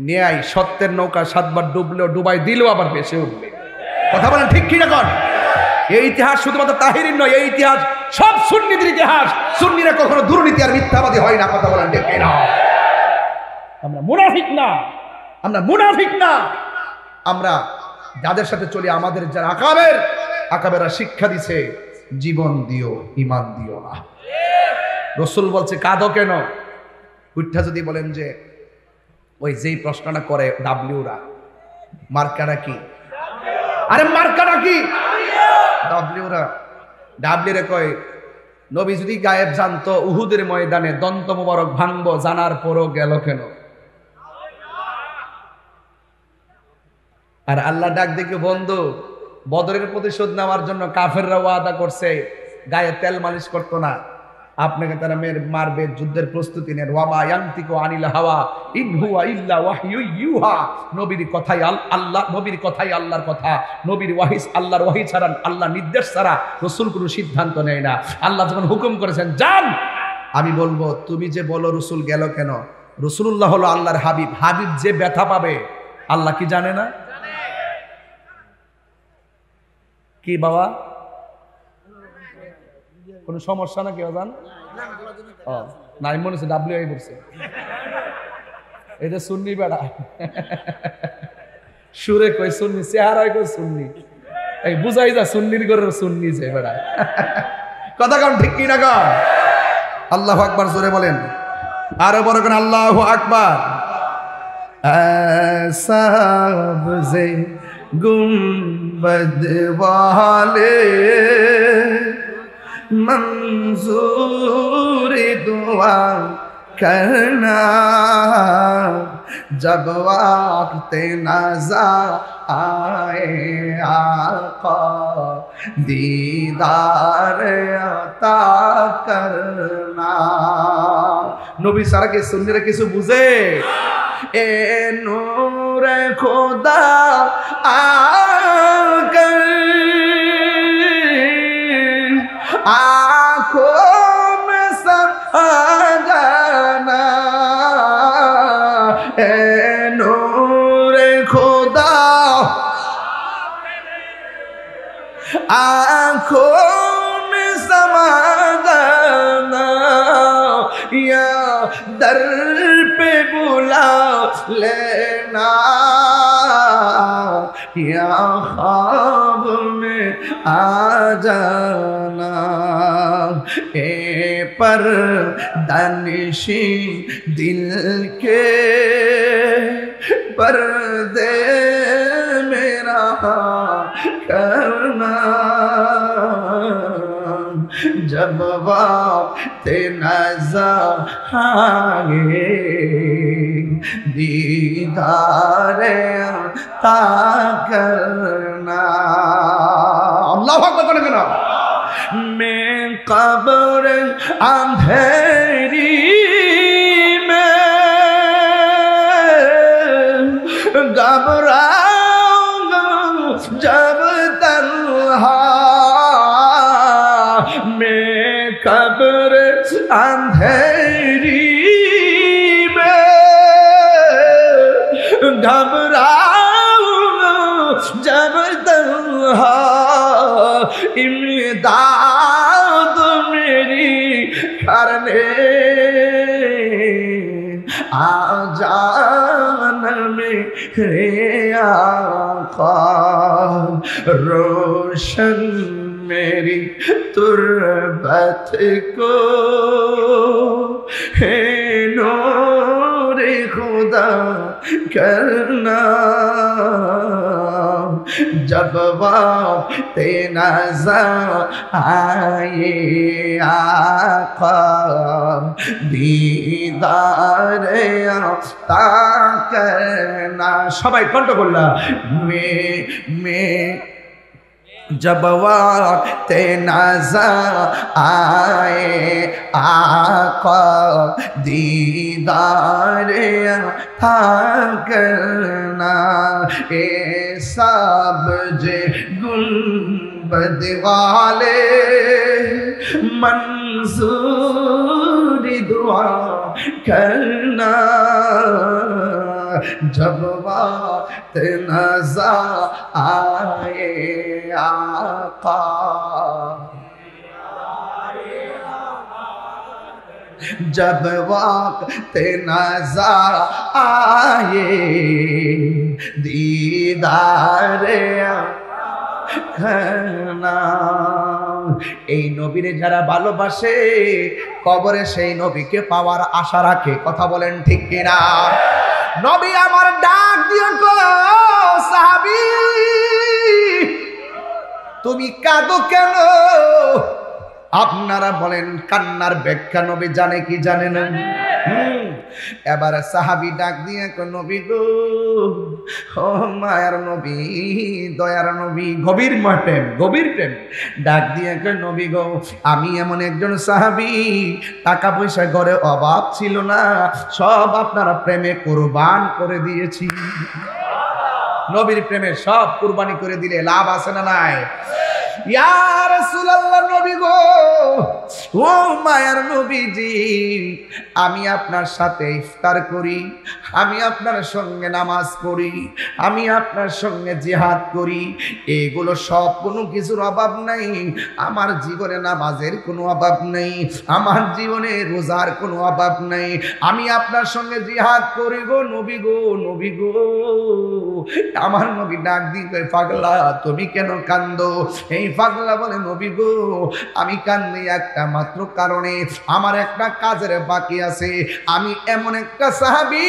ন্যায় সত্যের নৌকা 7 বার ডুবলেও ডুবাই দিলেও আবার ভেসে উঠবে। কথা বলেন ঠিক কিনা কন? এই ইতিহাস শুধুমাত্র তাহিরির নয়, এই ইতিহাস সব সুন্নিদের ইতিহাস। সুন্নিরা কখনো দুর্নীতি আর মিথ্যাবাদী হয় না। কথা বলেন ঠিক কিনা? আমরা মুনাফিক না, আমরা মুনাফিক না। আমরা যাদের সাথে চলি, আমাদের যারা আকাবেরা শিক্ষা দিছে, জীবন দিও, ইমান দিও না। রাসূল বলছে কাঁদো কেন? উঠা যদি বলেন যে ওই যেই প্রশ্নটা করে ডাব্লিউরা, মার্কাটা কি? আরে মার্কাটা কি? ডাব্লিউরা। ডাব্লিউরে কয় নবী যদি গায়েব জানতো উহুদের ময়দানে দন্ত মোবারক ভাঙবো, জানার পরও গেল কেন? আর আল্লাহ ডাক দেখে বন্ধু, বদরের প্রতিশোধ নেওয়ার জন্য কাফেররা ওয়াদা করছে, গায়ে তেল মালিশ করতো না। আপনাকে তারা মারবে, যুদ্ধের প্রস্তুতি নেন। ওয়ামা ইয়ানতিকু আনিল হাওয়া ইন হুয়া ইল্লা ওয়াহয়ু ইউহা। নবীর কথাই আল্লাহ, নবীর কথাই আল্লাহর কথা। নবীর ওয়াহিস, আল্লাহর ওয়াহি ছাড়া, আল্লাহ নির্দেশ ছাড়া রাসূল কোনো সিদ্ধান্ত নেয় না। আল্লাহ যখন হুকুম করেছেন যান, আমি বলবো তুমি যে বলো রাসূল গেল কেন? রাসূলুল্লাহ হলো আল্লাহর হাবিব। হাবিব যে ব্যথা পাবে আল্লাহ কি জানে না? কি বাবা কোনো সমস্যা না? কেউ জান নাই মনে হচ্ছে ডাব্লিউ করছে, এটা সুন্নি বেড়া সুরে কই সুন্নি, চেহারায় কই সুন্নি, এই বুঝাই যা সুন্নির ঘরের সুন্নি যে বেড়া কথা কারণ ঠিক কি না কন? আল্লাহু আকবার জোরে বলেন, আরো বড় করে আল্লাহু আকবার। सबसे गुंबद वाले मंजूर दुआ करना, जब वक्त नज़ा आए आका दीदार अता करना। नबी सारा के सुनने रे किसु बुझे ए नूर खुदा आकर आँखों में समा जाना, ए नूर खुदा आँखों में समा जाना, या दर पे बुला लेना, या ख्वाब में आ जाना, ए पर दानिशी दिल के पर्दे मेरा करना, जब वक्त नज़र आए दीदार अता करना। अल्लाहु अकबर करें ना। मैं कब्र अंधेरी में घबराऊंगा जब तन्हा, मैं कब्र अंधेरी में घबराऊंगा जब तन्हा, इमदाद मेरी करने आ जाना मेरे आका, रोशन मेरी तुरबत को है नूर खुदा करना, जब वक्त नज़र आए आका दीदार अता करना। सबाई कण्ठ बोलना मैं जब वक्त नज़र आए आका दीदार अता करना, ए सब्ज़ गुंबद वाले मंजूर दुआ करना, जब वक्त नज़र आए आका जब वक्त नज़र आए दीदार करना। এই নবীরে যারা ভালোবাসে কবরে সেই নবীকে পাওয়ার আশা রাখে। কথা বলেন ঠিক কিনা? নবী আমার ডাক দিও গো সাহাবী, তুমি কাঁদো কেন? আপনারা বলেন কান্নার ব্যাখ্যা নবী জানে কি জানে না? এবার সাহাবী ডাক দিয়ে কয় নবী গো, ও মায়ার নবী, দয়ার নবী, গভীর প্রেম, গভীর প্রেম। ডাক দিয়ে কয় নবী গো, আমি এমন একজন সাহাবী, টাকা পয়সা ঘরে অভাব ছিল না, সব আপনারা প্রেমে কুরবান করে দিয়েছি। নবীর প্রেমে সব কুরবানি করে দিলে লাভ আছে না নাই? ইয়া রাসূলুল্লাহ, নবী গো, ও মায়ার নবীজি, আমি আপনার সাথে ইফতার করি, আমি আপনার সঙ্গে নামাজ পড়ি, আমি আপনার সঙ্গে জিহাদ করি, এগুলো সব কোনো কিছুর অভাব নাই। আমার জীবনে নামাজের কোনো অভাব নেই, আমার জীবনে রোজার কোনো অভাব নেই। আমি আপনার সঙ্গে জিহাদ করি গো নবী গো, নবী গো। আমার নবী ডাক দিবে, পাগলা তুমি কেন কান্দো? এই পাগলা বলে, নবী গো, আমি কান্দি একটা মাত্র কারণে, আমার একটা কাজের বাকি আছে। আমি এমন একটা সাহাবী,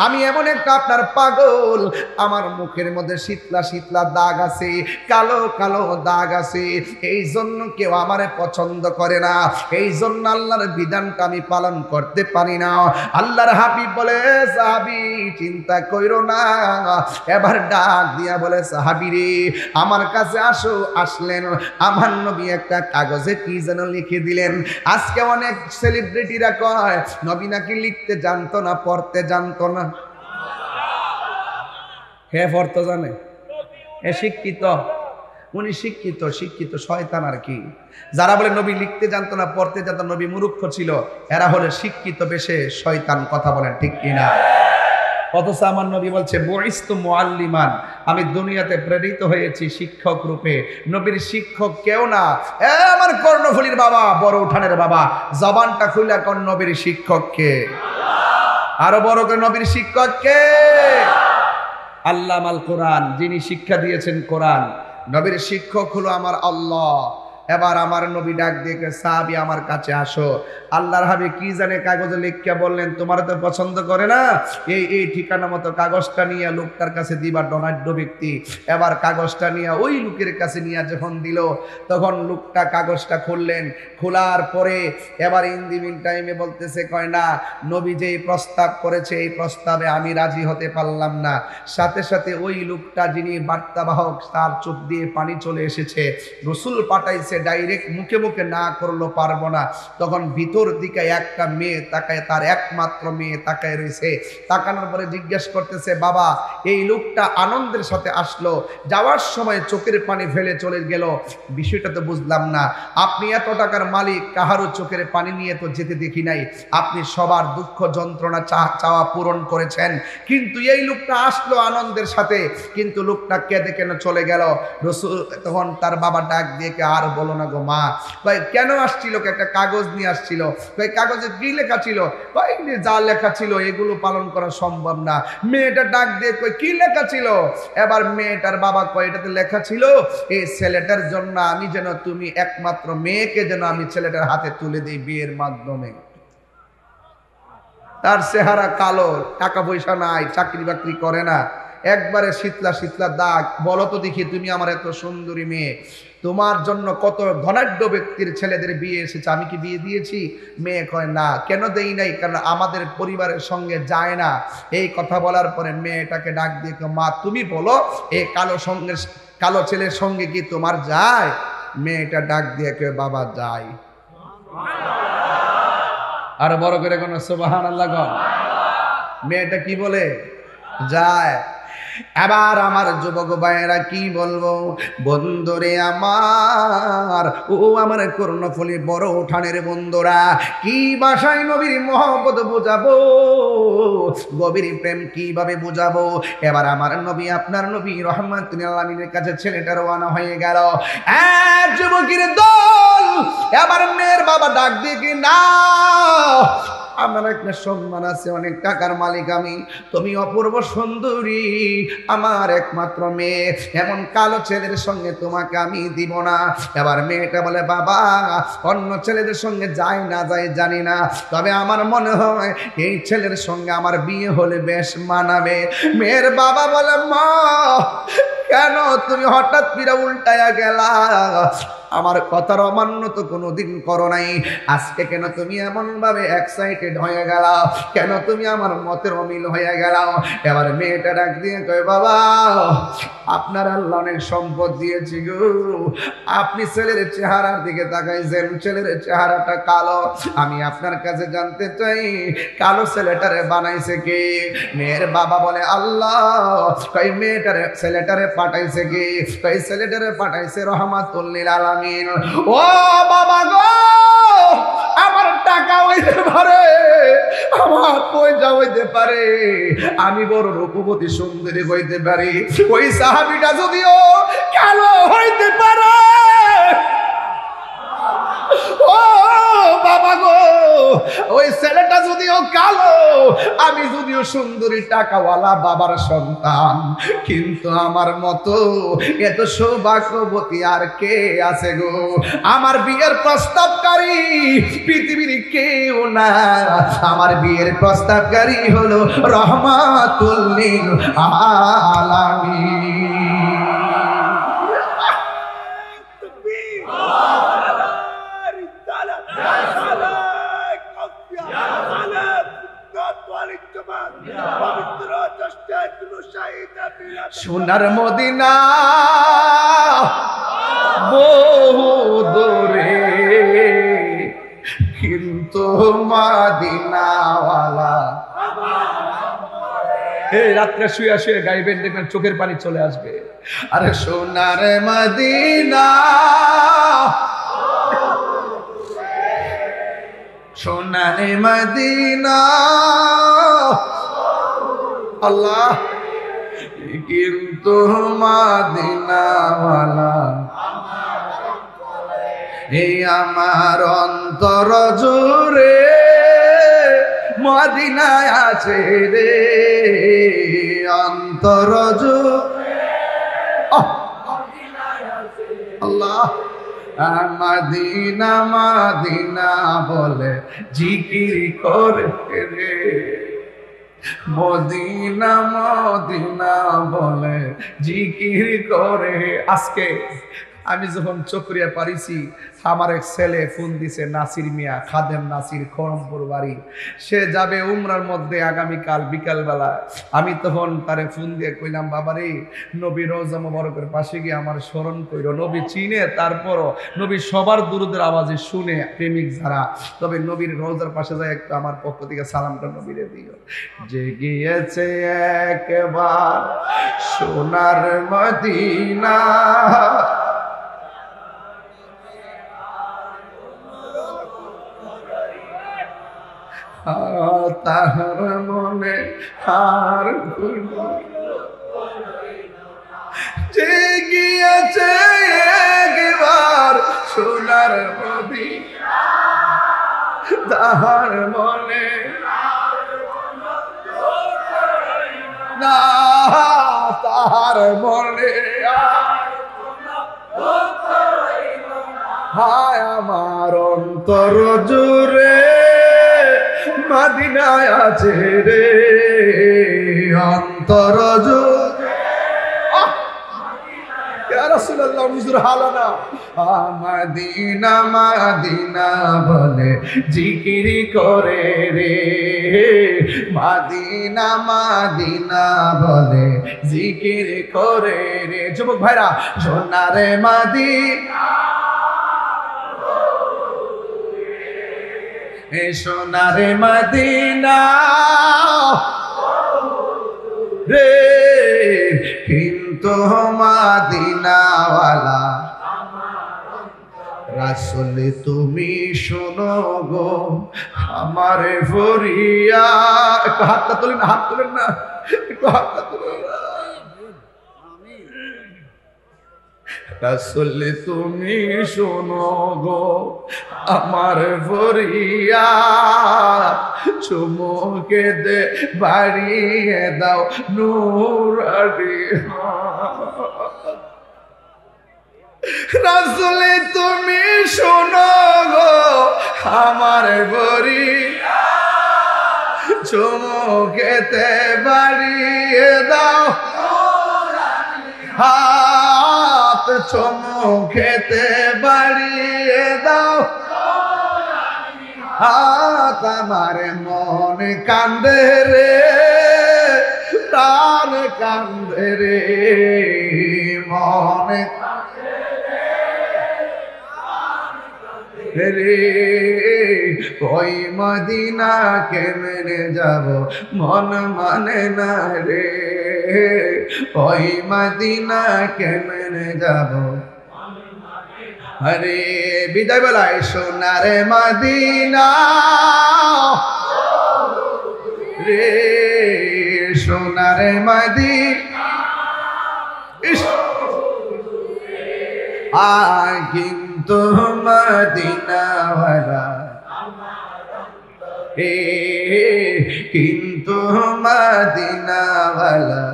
আমি এমন একটা আপনার পাগল, আমার মুখের মধ্যে শীতলা শীতলা দাগ আছে, কালো কালো দাগ আছে, এই জন্য কেউ আমারে পছন্দ করে না, এই জন্য আল্লাহর বিধানটা আমি পালন করতে পারি না। আল্লাহর হাবিব বলে, সাহাবী চিন্তা কইরো না। এবার ডাক দিয়া বলে, সাহাবী রে, আমার কাছে আসো। আসলেন, আমার নবী একটা কাগজে কি যেন লিখে দিলেন। আজকে অনেক সেলিব্রিটিরা কয় নবী নাকি লিখতে জানতো না, পড়তে জানতো না। হে পড়তে জানে, এ শিক্ষিত, উনি শিক্ষিত, শিক্ষিত শয়তান আর কি। যারা বলে নবী লিখতে জানতো না, পড়তে জানতো, নবী মূর্খ ছিল, এরা হলে শিক্ষিত বেশে শয়তান। কথা বলেন ঠিক কিনা? অথচ আমার নবী বলছে, বুইস্তু মুআল্লিমান, আমি দুনিয়াতে প্রেরিত হয়েছি শিক্ষক রূপে। নবীর শিক্ষক কেউ না। এ আমার কর্ণফুলীর বাবা, বড় উঠানের বাবা, জবানটা খুলে কোন নবীর শিক্ষক কে? আরো বড় করে, নবীর শিক্ষক কে? আল্লামাল কোরআন, যিনি শিক্ষা দিয়েছেন কোরআন। নবীর শিক্ষক হলো আমার আল্লাহ। এবার আমার নবী ডাক দিয়ে, সাহাবী আমার কাছে আসো। আল্লাহর হাবিব কি জানে কাগজে লিখে বললেন, তোমার তো পছন্দ করে না, এই ঠিকানা মতো কাগজটা নিয়ে লোকটার কাছে দিবা, ডনাঢ্য ব্যক্তি। এবার কাগজটা নিয়ে ওই লোকের কাছে নিয়ে যখন দিল, তখন লোকটা কাগজটা খুললেন। খোলার পরে এবার ইন দি মিন টাইমে বলতেছে, কয় না, নবী যে প্রস্তাব করেছে, এই প্রস্তাবে আমি রাজি হতে পারলাম না। সাথে সাথে ওই লোকটা, যিনি বার্তাবাহক, তার চোখ দিয়ে পানি চলে এসেছে। রসুল পাঠাইছে, ডাইরেক্ট মুখে মুখে না করলো, পারবো না। তখন ভিতর দিকে একটা মেয়ে তাকায়, তার একমাত্র মেয়ে তাকায় রয়েছে। তাকানোর পরে জিজ্ঞেস করতেছে, বাবা, এই লোকটা আনন্দের সাথে আসলো, যাওয়ার সময় চোখের পানি ফেলে চলে গেল, বিষয়টা তো বুঝলাম না। আপনি এত টাকার মালিক, কাহারও চোখের পানি নিয়ে তো যেতে দেখি নাই। আপনি সবার দুঃখ যন্ত্রণা চাওয়া পূরণ করেছেন, কিন্তু এই লোকটা আসলো আনন্দের সাথে, কিন্তু লোকটা কেঁদে কেন চলে গেল? রসুল তখন তার বাবা ডাক দিয়ে, আর বলো না গো মা। ভাই কেন আসছিল? একটা কাগজ নিয়ে আসছিল। ভাই কাগজে কি লেখা ছিল? ভাই যা লেখা ছিল এগুলো পালন করা সম্ভব না। মেয়েটা ডাক দিয়ে কই, কি লেখা ছিল? এবার মেয়েটার বাবা কয়, এটাতে লেখা ছিল, এই ছেলেটার জন্য আমি যেন, তুমি একমাত্র মেয়েকে যেন আমি ছেলেটার হাতে তুলে দিই বিয়ের মাধ্যমে। তার চেহারা কালো, টাকা পয়সা নাই, চাকরি বাকরি করে না, একবারে শীতলা শীতলা দাগ। বলো তো দেখি, তুমি আমার এত সুন্দরী মেয়ে, তোমার জন্য কত ধনাঢ্য ব্যক্তির ছেলেদের বিয়ে এসেছে, আমি কি বিয়ে দিয়েছি? মেয়ে কয় না। কেন দেই নাই? কারণ আমাদের পরিবারের সঙ্গে যায় না। এই কথা বলার পরে মেয়েটাকে ডাক দিয়ে, মা তুমি বলো, এই কালো ছেলের সঙ্গে কি তোমার যায়? মেয়েটা ডাক দিয়ে কে, বাবা যায়। আর বড় করে কোন সুবহানাল্লাহ গো। মেয়েটা কি বলে? যায়। এবার আমার যুবক ভাইয়েরা কি বলবো, বন্ধুরে আমার, ও আমার কর্ণফুলী বড় উঠানের বন্ধুরা, কি ভাষায় নবীর মহব্বত বুঝাবো, গভীর প্রেম কিভাবে বুঝাবো? এবার আমার নবী, আপনার নবী রহমাতুল আলামিনের কাছে ছেলেটা রওনা হয়ে গেল। এক যুবকের দল। এবার মেয়ের বাবা ডাক দিয়ে, না, আমার একটা সম্মান আছে, অনেক টাকার মালিক আমি, তুমি অপূর্ব সুন্দরী, আমার একমাত্র মেয়ে, এমন কালো ছেলের সঙ্গে তোমাকে আমি দিব না। এবার মেয়েটা বলে, বাবা, অন্য ছেলেদের সঙ্গে যায় না যায় জানি না, তবে আমার মনে হয় এই ছেলের সঙ্গে আমার বিয়ে হলে বেশ মানাবে। মেয়ের বাবা বলে, মা, কেন তুমি হঠাৎ ফিরে উল্টায়া গেলা? আমার কথার অমান্য তো কোনোদিন করো নাই, আজকে কেন তুমি এমন ভাবে এক্সাইটেড হয়ে গেল? কেন তুমি আমার মতের অমিল হয়ে গেল? এবার মেয়েটা ডাক দিয়ে কয়, বাবা আপনার আল্লাহ অনেক সম্পদ দিয়েছি গো, আপনি ছেলের চেহারার দিকে তাকাইছেন, ছেলের চেহারাটা কালো, আমি আপনার কাছে জানতে চাই কালো ছেলেটারে বানাইছে কে? মেয়ের বাবা বলে আল্লাহ। কই মেয়েটারে ছেলেটারে পাঠাইছে কে? কই ছেলেটারে পাঠাইছে রহমাতুল লিল আলামিন। ও বাবা গো, আমার টাকা হইতে পারে, আমার পয়সা হইতে পারে, আমি বড় রূপবতী সুন্দরী হইতে পারি, ওই সাহাবীটা যদিও কালো হইতে পারে। ও বাবা গো, ওই ছেলেটা যদিও কালো, আমি যদিও সুন্দরী টাকাওয়ালা বাবার সন্তান, কিন্তু আমার মতো এত সৌভাগ্যবতী আর কে আছে গো? আমার বিয়ের প্রস্তাবকারী পৃথিবীর কেউ না, আমার বিয়ের প্রস্তাবকারী হলো রহমাতুল লিল আলামিন। সোনার মদিনা বহু দূরে, কিন্তু মদিনাওয়ালা। এই রাত্রে শুয়ে শুয়ে গাইবেন, দেখবেন চোখের পানি চলে আসবে। আরে সোনার মদিনা, সোনার মদিনা আল্লাহ, কিন্তু মদিনাওয়ালা এই আমার অন্তর জুড়ে মদিনায় আছে রে, অন্তর জুড়ে আল্লাহ। মদিনা মদিনা বলে জিকির করে রে, মদিনা মদিনা বলে জিকির করে। আজকে আমি যখন চকরিয়া পারিছি, আমার এক ছেলে ফোন দিছে, নাসির মিয়া, খাদেম নাসির, খড়মপুর বাড়ি, সে যাবে উমরার মধ্যে আগামীকাল বিকালবেলা। আমি তখন তারে ফোন দিয়ে কইলাম, বাবারে নবী রওজা মোবারকের পাশে গিয়ে আমার স্মরণ কইরো। নবী চিনে, তারপরও নবী সবার দুরুদের আওয়াজে শুনে প্রেমিক যারা, তবে নবীর রওজার পাশে যায় একটু আমার পক্ষ থেকে সালামটা নবীরে দিও। যে গিয়েছে একবার সোনার মদিনা, তাহার মনে হার যে গিয়েছে একবার সোনার মদিনা, তাহার মনে না, তাহার মনে হায় আমার অন্তর জুড়ে মদিনায় আছে রে, অন্তর জুড়ে। ইয়া রাসূলুল্লাহ হুজুর হালানা মদিনা মদিনা বলে জিকির করে রে, মদিনা মদিনা বলে জিকির করে রে। যুবক ভাইরা, সোনারে মদিনা, সোনারে মদিনা রে, কিন্তু মদিনাওয়ালা রাসূল তুমি শোনো গো আমারে ফরিয়া। একটু হাতটা তোলেন, হাত তোলেন না, একটু হাতটা তোলেন। রাসূল তুমি শোনো গো আমার ফরিয়াদ, চুমুকে দে বাড়িয়ে দাও নূরানি হাত। রাসূল তুমি শোনো গো আমার ফরিয়াদ, চুমুকে দে বাড়িয়ে দাও হাত চুমু খেতে বাড়িয়ে দাও, হাত আমার মন কান্দে রে, প্রাণ কান্দে রে, মন রে, ওই মদিনা কেমনে যাব মন মানে না রে, ওই মদিনা কেমনে যাব। আরে বিদায় বেলায় সোনারে মদিনা রে, সোনারে মদিনা, কিন্তু মদিনাওয়ালা কিন্তু মদিনাওয়ালা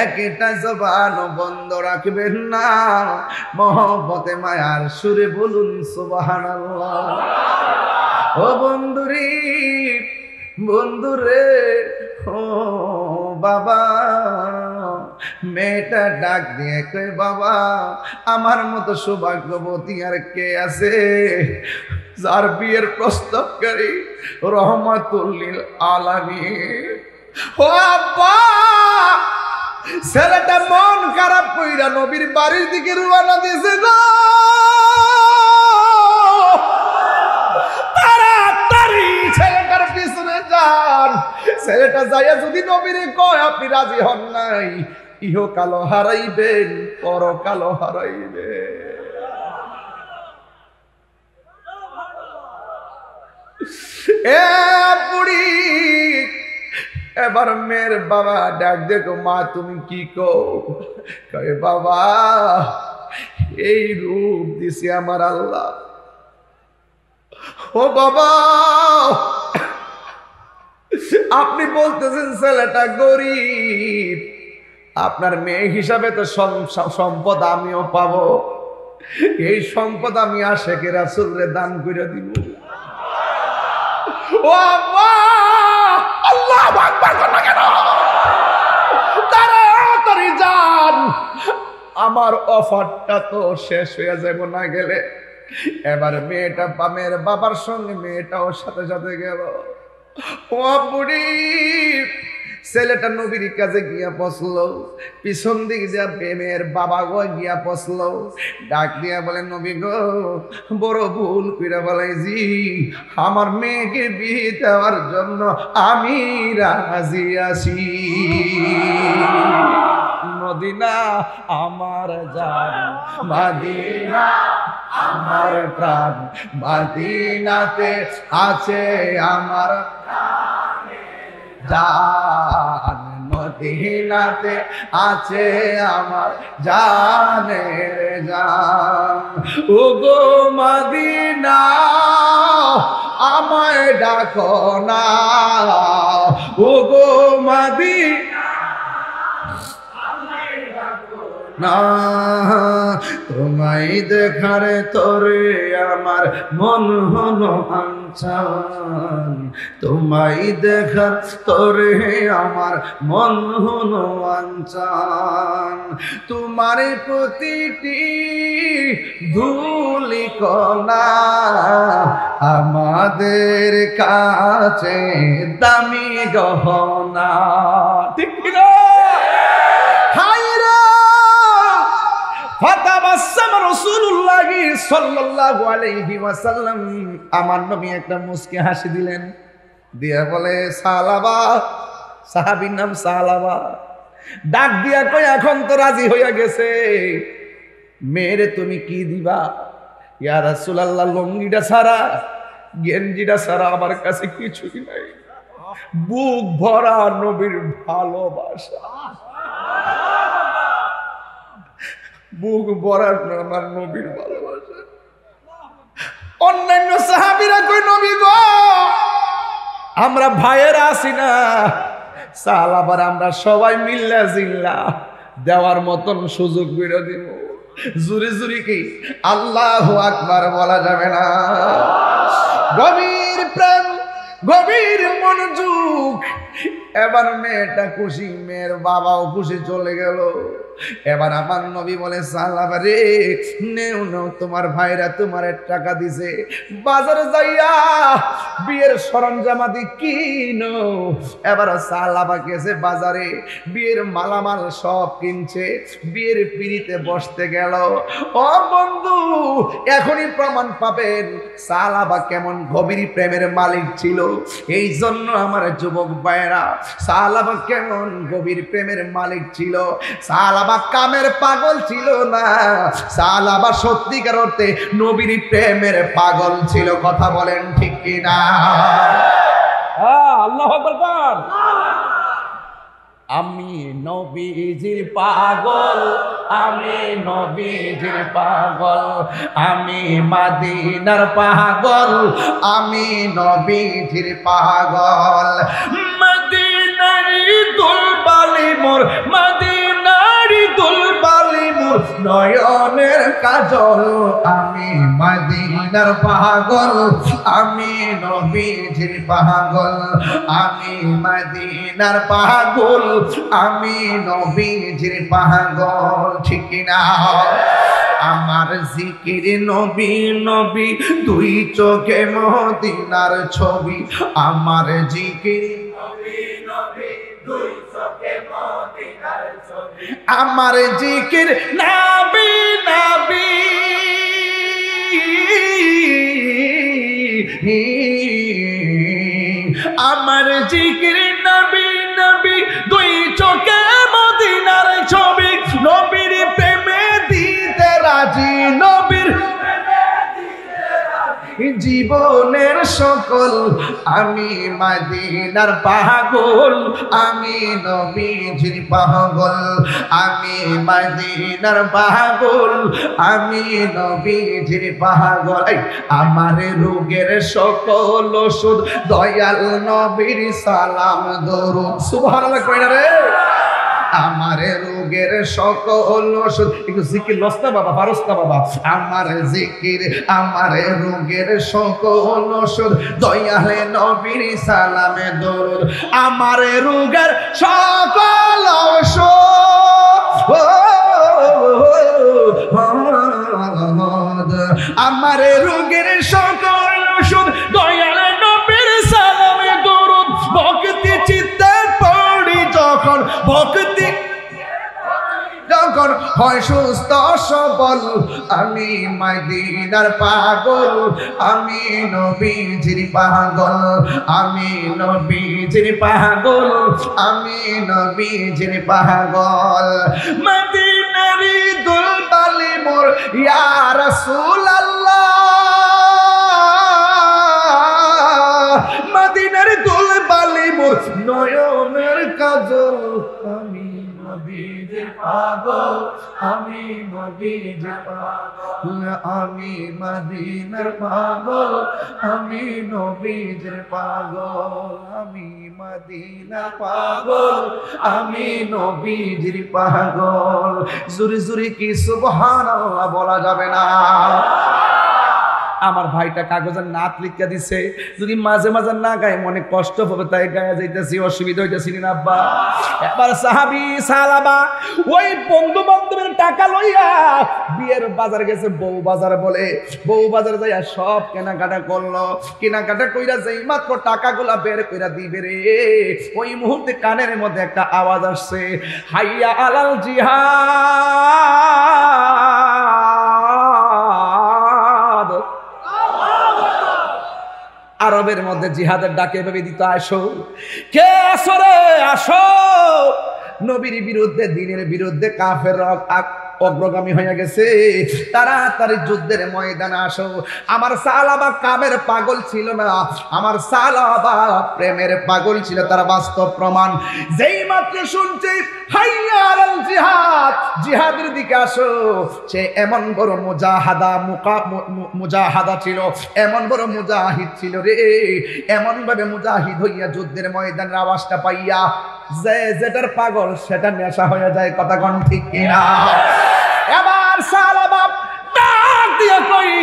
একটা জবান বন্ধ রাখবেন না, মহব্বতে মায়ার সুরে বলুন সুবহানাল্লাহ। ও বন্ধুরে বন্ধুরে, ও বাবা, মেয়েটা ডাক দিয়ে কয় বাবা আমার মতো সৌভাগ্যবতী আর কে আছে যার বিয়ের প্রস্তাবকারী রহমাতুল লিল আলামিন। ও আব্বা, ছেলেটা মন খারাপ কইরা নবীর বাড়ির দিকে রওনা দিয়েছে গো, তাড়াতাড়ি ছেলেটার পিছনে যান। ছেলেটা যাইয়া যদি নবীরে কয় আপনি রাজি হন নাই, ইহকালও হারাইবেন পরকালও হারাইবেন। এ বুড়ি, এবার মেয়ের বাবা ডাক দেখো, মা তুমি কি কয় বাবা এই রূপ দিছে আমার আল্লাহ। ও বাবা, আপনি বলতেছেন ছেলেটা গরিব, আপনার মেয়ে হিসাবে তো সম্পদ আমিও পাবো, এই সম্পদ আমি আশেকে রাসূলরে দান করে দিব। ও আল্লাহ, আল্লাহু আকবার করো কেন? তাড়াতাড়ি যান, আমার অফারটা তো শেষ হয়ে যাবে না গেলে। এবার মেয়েটা মেয়ের বাবার সঙ্গে মেয়েটাও সাথে সাথে গেল। ও বুড়ি, ছেলেটা নবীর কাছে গিয়া পৌঁছলো, পিছন দিকে যা মেয়ের বাবা গো গিয়া পৌঁছলো, ডাক দিয়া বলে নবী গো বড় ভুল কইরা বলাইছি, আমার মেয়েকে বিয়ে দেওয়ার জন্য আমি রাজি আছি। মদিনা আমার জান, মদিনা আমার প্রাণ, মদিনাতে আছে আমার জান, মদিনাতে আছে আমার জানের জান। ও গো মদিনা আমায় ডাকো না, ও গো মদিনা না, তোমায় দেখার তোরে আমার মন হলো আনচান, তোমায় দেখার তোরে আমার মন হলো আনচান। তোমার প্রতিটি ধুলি কণা আমাদের কাছে দামি গহনা, ঠিক না? আমার নবী একটা মুস্কি হাসি দিলেন, দিয়া বলে সালাবা, সাহাবীর নাম সালাবা, ডাক দিয়া কই এখন তো রাজি হইয়া গেছে, মেয়েরে তুমি কি দিবা? ইয়া রাসূলুল্লাহ, লঙ্গিটা ছাড়া গেঞ্জিটা ছাড়া আমার কাছে কিছুই নাই, বুক ভরা নবীর ভালোবাসা, বুক ভরার আমার নবীর ভালোবাসা। অন্যান্য সাহাবীরা কই নবী গো আমরা ভাইয়েরা আছি না, চাল আবার আমরা সবাই মিল্লা জিল্লা দেওয়ার মতন সুযোগ বেরো দিব। জুরি জুরি কি আল্লাহু আকবার বলা যাবে না? গভীর প্রেম, গভীর মনোযোগ, এবার মেয়েটা খুশি, মেয়ের বাবাও খুশি, চলে গেল। এবার আমার নবী বলে সালাবা রে, নেও নাও, তোমার ভাইরা তোমার টাকা দিছে, বাজারে যাইয়া বিয়ের সরঞ্জামাদি কিনো। এবার সালাবা গেছে বাজারে, বিয়ের মালামাল সব কিনছে, বিয়ের পিড়িতে বসতে গেল। ও বন্ধু, এখনই প্রমাণ পাবেন সালাবা কেমন গভীর প্রেমের মালিক ছিল। এই জন্য আমার যুবক ভাইরা, সালাবা কেমন গভীর প্রেমের মালিক ছিল। সালাবা কামের পাগল ছিল না, সালাবা সত্যিকার অর্থে নবীর প্রেমের পাগল ছিল। কথা বলেন ঠিক কিনা? আল্লাহু আকবার। আমি নবীজির পাগল, আমি নবীজির পাগল, আমি মদিনার পাগল, আমি নবীজির পাগল। মদিনারি দুলবালি মোর, মদিনারি দুলবালি মোর, নয়নের কাজল, আমি মদিনার পাগল, আমি নবীজির পাগল, আমি মদিনার পাগল, আমি নবীজির পাগল। ঠিক না? আমার জিকির নবী নবী, দুই চোখে মদিনার ছবি। আমার জিকির নবী নবী, দুই চোখে মদিনার ছবি। আমার জিকির নবী নবী, আমার জিকির নবী নবী, দুই চোখে মদিনার ছবি। নবীর প্রেমে দিতে রাজি, নবীর জীবনের সকল, আমি মদিনার পাগল, আমি নবীজির পাগল, আমি মদিনার পাগল, আমি নবীজির পাগল। আমার রোগের সকল ওষুধ দয়াল নবীর সালাম দরুদ। সুবহানাল্লাহ কইনা রে? আমার রোগের সকল ওষুধ, একটু জিকির লস না বাবা, পারস না বাবা। আমার জিকির, আমার রোগের সকল ওষুধ দয়ালে নবীর সালামে দরুদ। আমার রোগের সকল ওষুধ, আমার রোগের সকল ওষুধ দয়ালে নবীর সালামে দরুদ। ভক্তি চিত্তে পড়ি যখন, ভক্তি যখন হয় সুস্থ সবল, আমি মদিনার পাগল, আমি নবীজির পাগল, আমি নবীজির পাগল, আমি নবীজির পাগল। মদিনারি দুলবালি মোর ইয়া রাসূলুল্লাহ, মদিনারি দুলবালি মোর নয়নের কাজল, আমি নবীজির পাগল, আমি নবীজির পাগল, আমি মদিনার পাগল, আমি নবীজির পাগল, আমি মদিনার পাগল, আমি নবীজির পাগল। জোরে জোরে কি সুবহানাল্লাহ বলা যাবে না? আমার ভাইটা কাগজের নাত লিখা দিছে, যদি মাঝে মাঝে না গায়ে মনে কষ্ট হবে, তাই গায়ে যাইতেছি, অসুবিধা হইতেছি না আব্বা। এবার সাহাবী সালাবা ওই বন্ধু বান্ধবের টাকা লইয়া বিয়ের বাজার গেছে, বউ বাজার বলে, বউ বাজার যাইয়া সব কেনাকাটা করলো। কেনাকাটা কইরা যাই মাত্র টাকাগুলা বের কইরা দিবে রে, ওই মুহূর্তে কানের মধ্যে একটা আওয়াজ আসছে, হাইয়া আলাল জিহাদ। আরবের মধ্যে জিহাদের ডাকে ভেবে দিত, আসো কে আসো রে, আসো। নবীর বিরুদ্ধে, দিনের বিরুদ্ধে কাফের অগ্রগামী হয়ে গেছে, তাড়াতাড়ি যুদ্ধের ময়দানে আসো। আমার সালাবা কামের পাগল ছিল না, আমার সালাবা প্রেমের পাগল ছিল, তার বাস্তব প্রমাণ। যেই মাত্র শুনছে হাইয়া আলাল জিহাদ, জিহাদের দিকে আসো, সে এমন বড় মুজাহাদা ছিল, এমন বড় মুজাহিদ ছিল রে, এমন ভাবে মুজাহিদ হইয়া যুদ্ধের ময়দানের আওয়াজটা পাইয়া যেটার পাগল সেটা নেশা হয়ে যায়। কথা কোন ঠিক কিনা? এবার সালাবা ডাক দিয়ে কই,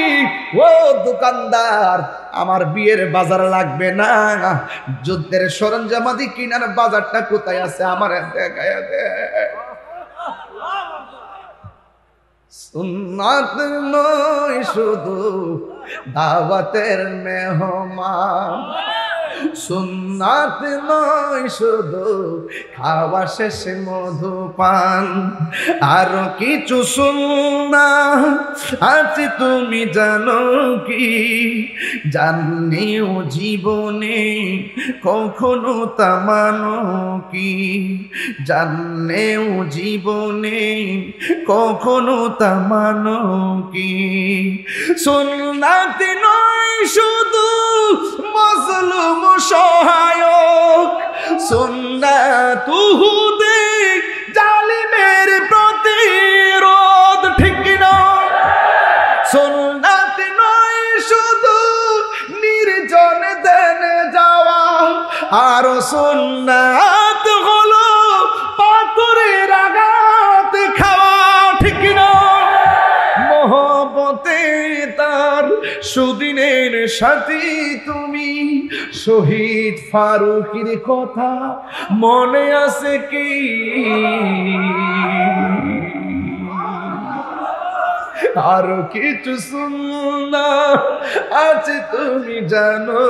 ও দোকানদার, আমার বিয়ের বাজার লাগবে না, যুদ্ধের সরঞ্জামাদি কিনার বাজারটা কোথায় আছে আমার দেখায়া দে। সুন্নাত নয় শুধু দাওয়াতের মেহমান, সুন্নাত নয় শুধু খাওয়া শেষে মধুপান, আরো কিছু সুন্নাত আছে তুমি জানো কি? জানলেও জীবনে কখনো তা মানো কি? জানলেও জীবনে কখনো তা মানো কি? সুন্নাত নয় শুধু মজলুম সহায়ক, সুন্নাত উহুদে জালিমের প্রতিরোধ, ঠিক না? সুন্নাত নয় শুধু নির্জন দেনে যাওয়া, আর সুন্নাত হলো পাথরের আঘাত খাওয়া, ঠিক না? মহব্বতে তার সুদিনের সাথী তুমি, শহীদ ফারুকের কথা মনে আছে কি? আরো কিছু সুন্নাত আছে তুমি জানো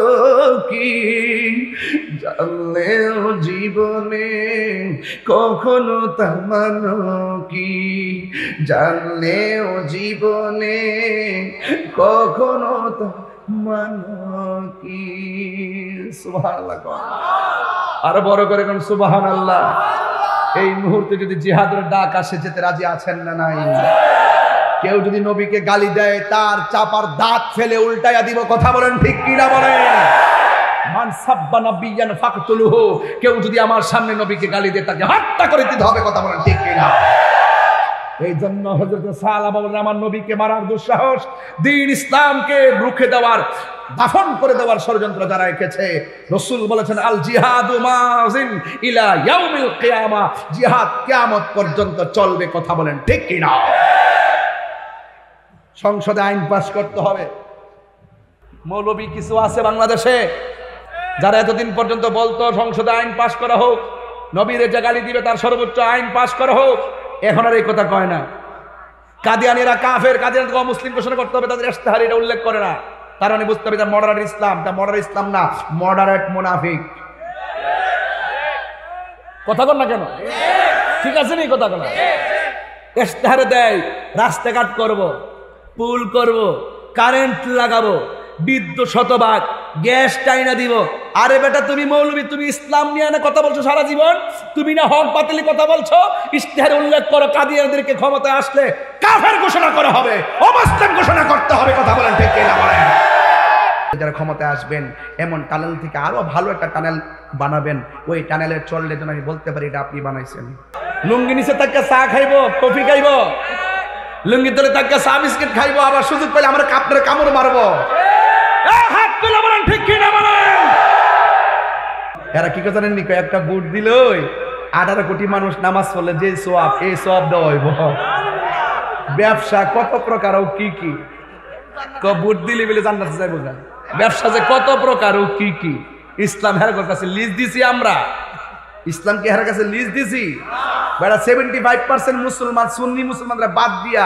কি? জানলেও জীবনে কখনো তা মানো কি? জানলেও জীবনে কখনো তা মানো কি? সুবহানাল্লাহ। আরো বড় করে কোন সুবহানাল্লাহ। এই মুহূর্তে যদি জিহাদের ডাক আসে, যেতে রাজি আছেন না নাই? কেউ যদি নবীকে গালি দেয় তার চাপার দাঁত ফেলে উল্টাইয়া দিব, কথা বলেন ঠিক কিনা বলেন? মান সাব্বা নাবিয়ান ফাকতুলুহু, কেউ যদি আমার সামনে নবীকে গালি দেয় তাকে হত্যা করে দিতে হবে, কথা বলেন ঠিক কিনা? এই জন্য হযরত সাহাবা বলেন, আমার নবীকে মারার দুঃসাহস, দ্বীন ইসলামকে রুখে দেওয়ার, দাফন করে দেওয়ার ষড়যন্ত্র যারা রেখেছে, রাসূল বলেছেন আল জিহাদু মাযিন ইলা ইয়াউমিল কিয়ামা, জিহাদ কিয়ামত পর্যন্ত চলবে, কথা বলেন ঠিক কিনা? সংসদে আইন পাস করতে হবে। মৌলবী কিছু আছে বাংলাদেশে যারা এতদিন পর্যন্ত বলতো সংসদে আইন পাস করা হোক, নবীর যে গালি দিবে তার সর্বোচ্চ আইন পাস করা হোক, এখন আর এই কথা কয় না। কাদিয়ানীরা কাফের, কাদিয়ানীকে মুসলিম ঘোষণা করতে হবে, তাদের ইশতেহারে এটা উল্লেখ করে না। তার মানে বুঝতে হবে মডারেট ইসলাম, তা মডারেট ইসলাম না, মডারেট মুনাফিক। কথা বল না কেন? ঠিক আছে নি কথা বলা? ইশতেহারে দেয় রাস্তাঘাট করব, পুল করব, কারেন্ট লাগাবো, বিদ্যুৎ শতভাগ, গ্যাস টাইনা দিব। আরে বেটা তুমি মৌলবী, তুমি ইসলাম নিয়ে না কথা বলছো সারা জীবন, তুমি না হক বাতিলি কথা বলছো। ইশতেহারে উল্লেখ করো কাদিয়ানীদেরকে ক্ষমতায় আসলে কাফের ঘোষণা করা হবে, অমুসলিম ঘোষণা করতে হবে, কথা বলেন ঠিক কিনা বলেন? যারা ক্ষমতায় আসবেন এমন টানেল থেকে আরো ভালো একটা টানেল বানাবেন, ওই টানেলের চললে যেন আমি বলতে পারি এটা আপনি বানাইছেন। লুঙ্গি নিচে তাকে চা খাইবো, কফি খাইবো, লুঙ্গি তলে তাকে চা বিস্কিট খাইবো, আবার সুযোগ পেলে আমরা আপনার কামড় মারবো। হাত তুলে বলেন ঠিক কিনা বলেন? এরা কি কথা জানেন? একটা বুট দিল 18 কোটি মানুষ নামাজ পড়লে যে সোয়াব, এই সোয়াব দেওয়া হইব। ব্যবসা কত প্রকার ও কি কি, বুট দিলে বলে জান্নাতে যাইবো না। ব্যবসা যে কত প্রকার ও কি কি, ইসলাম হের কাছে লিজ দিছি আমরা। ইসলামকে হের কাছে লিজ দিছি। বেড়া 75% মুসলমান, সুন্নি মুসলমানরা বাদ দিয়া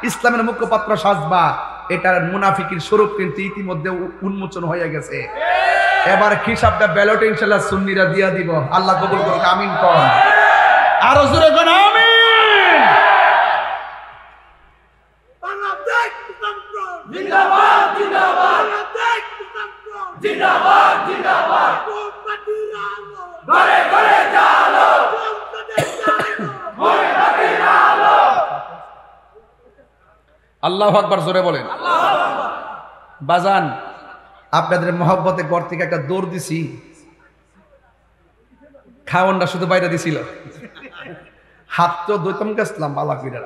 ইসলামের মুখপাত্র সাজবা, এটার মুনাফিকের স্বরূপ কিন্তু ইতিমধ্যে উন্মোচন হয়ে গেছে। এবার হিসাবটা ব্যালটে ইনশাআল্লাহ সুন্নিরা দিয়া দিব। আল্লাহ কবুল করুক, আমিন কোন। আরো জোরে কোন আমিন। জিন্দাবাদ জিন্দাবাদ জিন্দাবাদ জিন্দাবাদ, ঘরে ঘরে জালো, আল্লাহু আকবার, জোরে বলেন। বাজান আপনাদের মহব্বতে ঘর থেকে একটা দৌড় দিছি, খাওয়ানটা শুধু বাইরে দিছিল, হাত তো দুইতাম গেছিলাম বালা পিড়া,